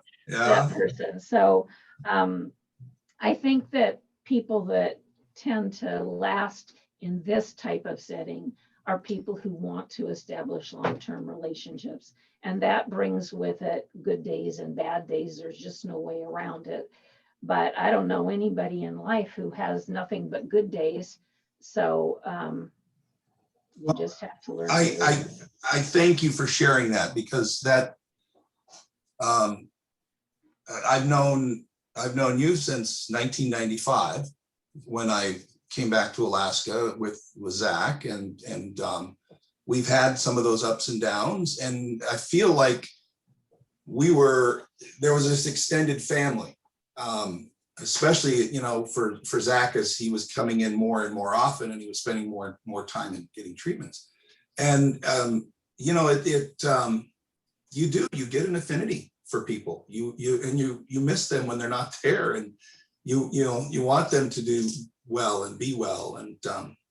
person. So I think that people that tend to last in this type of setting are people who want to establish long-term relationships, and that brings with it good days and bad days. There's just no way around it. but I don't know anybody in life who has nothing but good days. So you just have to learn. I thank you for sharing that, because that I've known you since 1995 when I came back to Alaska with Zach, and we've had some of those ups and downs, and I feel like there was this extended family, especially, you know, for Zach, as he was coming in more and more often, and he was spending more time in getting treatments. And you know, you get an affinity for people. You miss them when they're not there, and you want them to do well and be well. And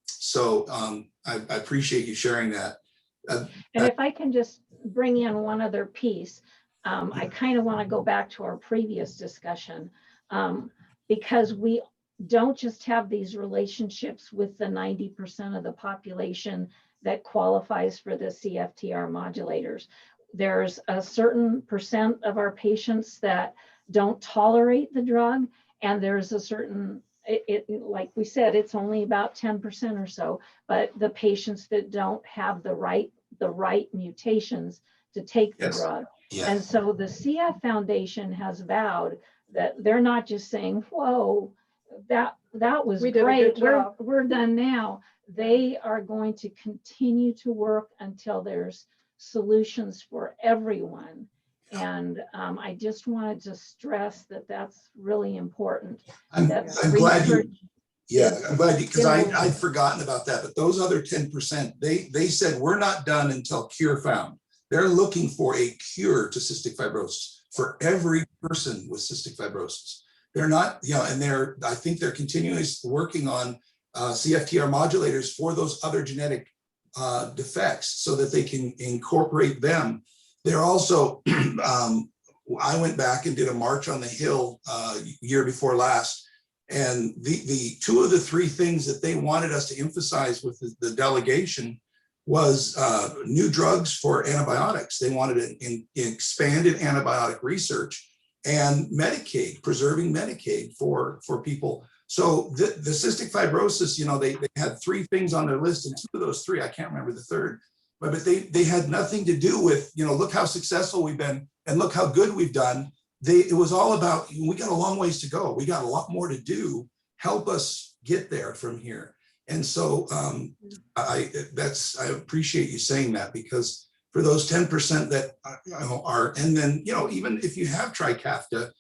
so I appreciate you sharing that. And if I can just bring in one other piece, I kind of want to go back to our previous discussion, because we don't just have these relationships with the 90% of the population that qualifies for the CFTR modulators. There's a certain percent of our patients that don't tolerate the drug, and there's a certain, like we said, it's only about 10% or so, but the patients that don't have the right mutations to take the drug. Yeah. And so the CF Foundation has vowed that they're not just saying, whoa, that was great, we're done now. They are going to continue to work until there's solutions for everyone. And I just wanted to stress that that's really important. I'm glad because I'd forgotten about that. But those other 10%, they said, we're not done until cure found. They're looking for a cure to cystic fibrosis for every person with cystic fibrosis. They're not, you know, and I think they're continuously working on CFTR modulators for those other genetic defects so that they can incorporate them. They're also, I went back and did a march on the Hill year before last, and the two of the three things that they wanted us to emphasize with the delegation was new drugs for antibiotics. They wanted an expanded antibiotic research and Medicaid, preserving Medicaid for people. So the cystic fibrosis, you know, they had three things on their list, and two of those three, I can't remember the third, but they had nothing to do with, you know, look how successful we've been and look how good we've done. It was all about, we got a long ways to go. We got a lot more to do. Help us get there from here. And so I appreciate you saying that, because for those 10% that are, and then, you know, even if you have Trikafta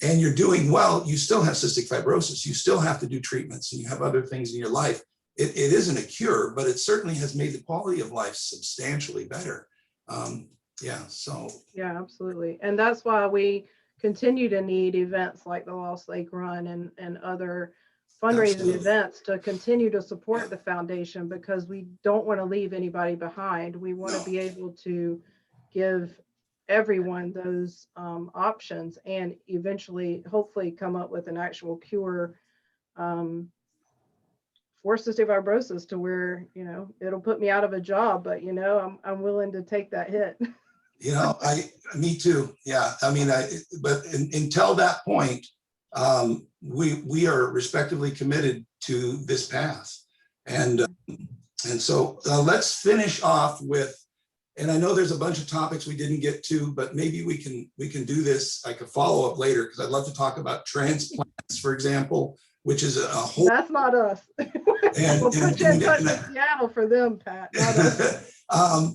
and you're doing well, you still have cystic fibrosis. You still have to do treatments, and you have other things in your life. It isn't a cure, but it certainly has made the quality of life substantially better. Yeah, absolutely. And that's why we continue to need events like the Lost Lake Run and other fundraising events to continue to support the foundation, because we don't want to leave anybody behind. We want to be able to give everyone those options, and eventually, hopefully, come up with an actual cure for cystic fibrosis, to where, you know, it'll put me out of a job, but, you know, I'm willing to take that hit. You know, me too. Yeah. I mean, but until that point, we are respectively committed to this path. And so let's finish off with, and I know there's a bunch of topics we didn't get to, but maybe we can do this like a follow-up later, because I'd love to talk about transplants, for example, which is a whole. That's not us. We'll put you in touch with Seattle for them, Pat. Not us.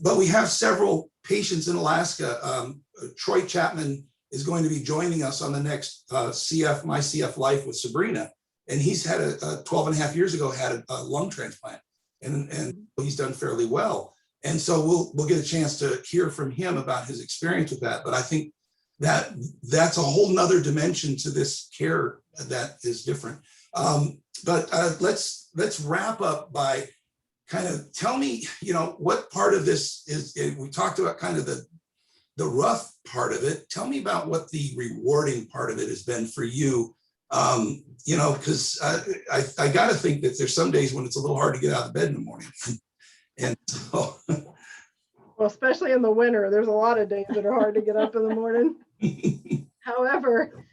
But we have several patients in Alaska. Troy Chapman is going to be joining us on the next My CF Life with Sabrina. And he's had 12 and a half years ago, had a lung transplant, and he's done fairly well. And so we'll get a chance to hear from him about his experience with that. But I think that's a whole nother dimension to this care that is different. But let's wrap up by kind of tell me, you know, what part of this is, we talked about kind of the rough part of it. Tell me about what the rewarding part of it has been for you. You know, because I got to think that there's some days when it's a little hard to get out of bed in the morning. And so. Well, especially in the winter, there's a lot of days that are hard to get up in the morning. However,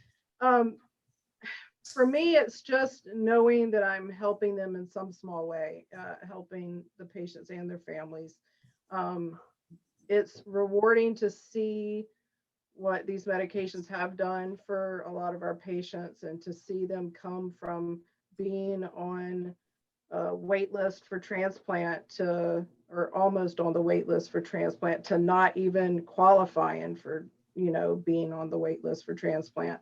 For me, it's just knowing that I'm helping them in some small way, helping the patients and their families. It's rewarding to see what these medications have done for a lot of our patients, and to see them come from being on a wait list for transplant to, or almost on the wait list for transplant, to not even qualifying for, being on the wait list for transplant.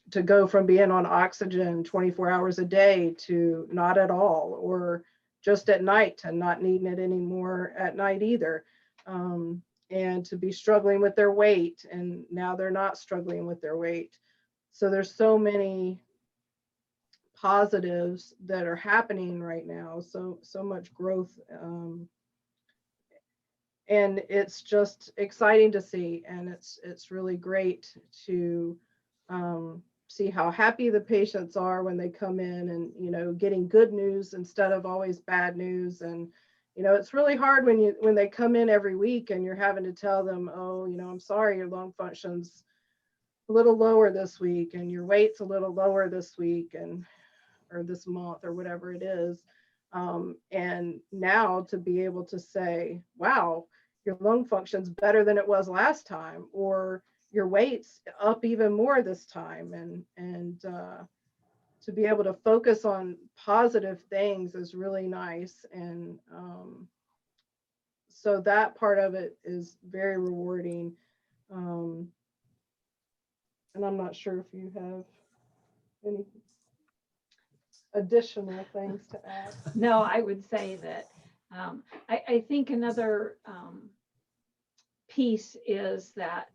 To go from being on oxygen 24 hours a day to not at all, or just at night to not needing it anymore at night either. And to be struggling with their weight, and now they're not struggling with their weight. So there's so many positives that are happening right now, so much growth, and it's just exciting to see, and it's really great to see how happy the patients are when they come in, and getting good news instead of always bad news. And it's really hard when they come in every week and you're having to tell them, oh, I'm sorry, your lung function's a little lower this week, and your weight's a little lower this week, or this month, or whatever it is. And now to be able to say, wow, your lung function's better than it was last time, or your weight's up even more this time, and to be able to focus on positive things is really nice. And so that part of it is very rewarding. And I'm not sure if you have any additional things to add. No, I would say that I think another piece is that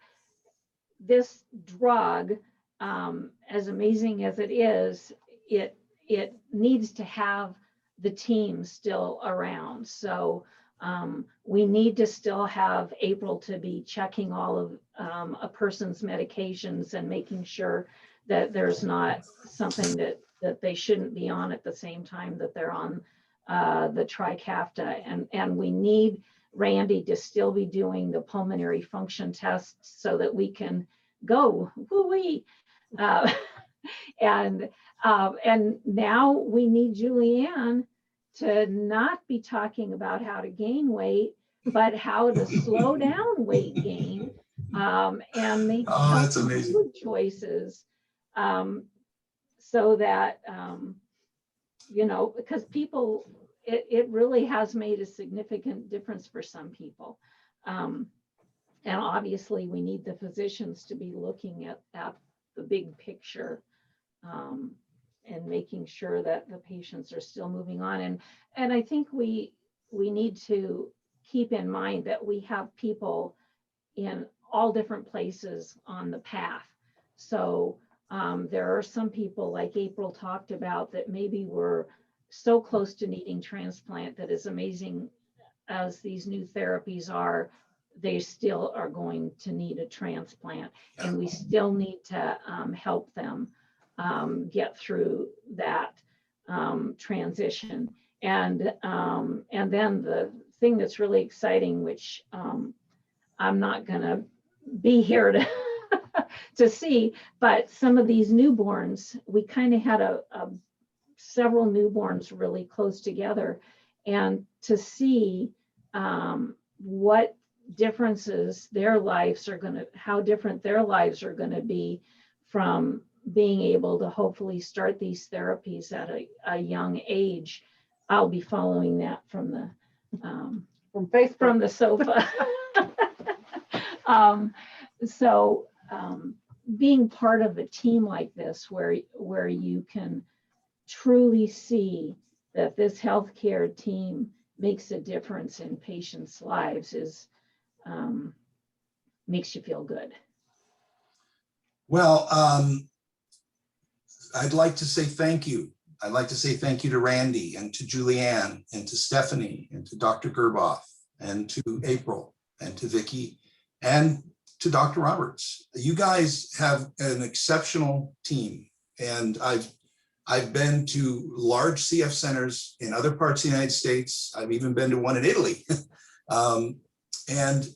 this drug, as amazing as it is, it needs to have the team still around. So we need to still have April to be checking all of a person's medications and making sure that there's not something that they shouldn't be on at the same time that they're on the Trikafta. And we need Randy to still be doing the pulmonary function tests so that we can go woo-wee. And now we need Julianne to not be talking about how to gain weight, but how to slow down weight gain, and make healthy food choices, so that because people, it really has made a significant difference for some people. And obviously we need the physicians to be looking at the big picture, and making sure that the patients are still moving on. And I think we need to keep in mind that we have people in all different places on the path. So there are some people, like April talked about, that maybe were so close to needing transplant that, as amazing as these new therapies are, they still are going to need a transplant, and we still need to help them get through that transition. And then the thing that's really exciting, which I'm not going to be here to to see, but some of these newborns, we kind of had several newborns really close together, and to see what differences their lives are going to, how different their lives are going to be from being able to hopefully start these therapies at a young age. I'll be following that from the From Facebook. from the sofa. So being part of a team like this, where you can truly see that this healthcare team makes a difference in patients' lives, is makes you feel good. Well, I'd like to say thank you. I'd like to say thank you to Randy and to Julianne and to Stephanie and to Dr. Gerboff and to April and to Vicki and to Dr. Roberts. You guys have an exceptional team, and I've been to large CF centers in other parts of the United States. I've even been to one in Italy. And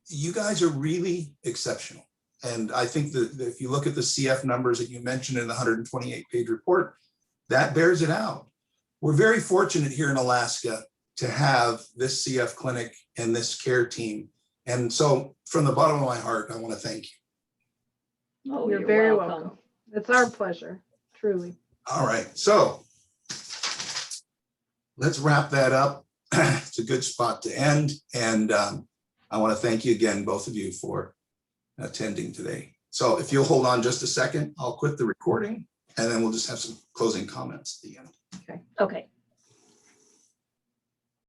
you guys are really exceptional. And I think that if you look at the CF numbers that you mentioned in the 128-page report, that bears it out. We're very fortunate here in Alaska to have this CF clinic and this care team. And so from the bottom of my heart, I want to thank you. Oh, You're very welcome. It's our pleasure, truly. All right, so let's wrap that up. It's a good spot to end. And I want to thank you again, both of you, for attending today. So if you'll hold on just a second, I'll quit the recording and then we'll just have some closing comments at the end. Okay.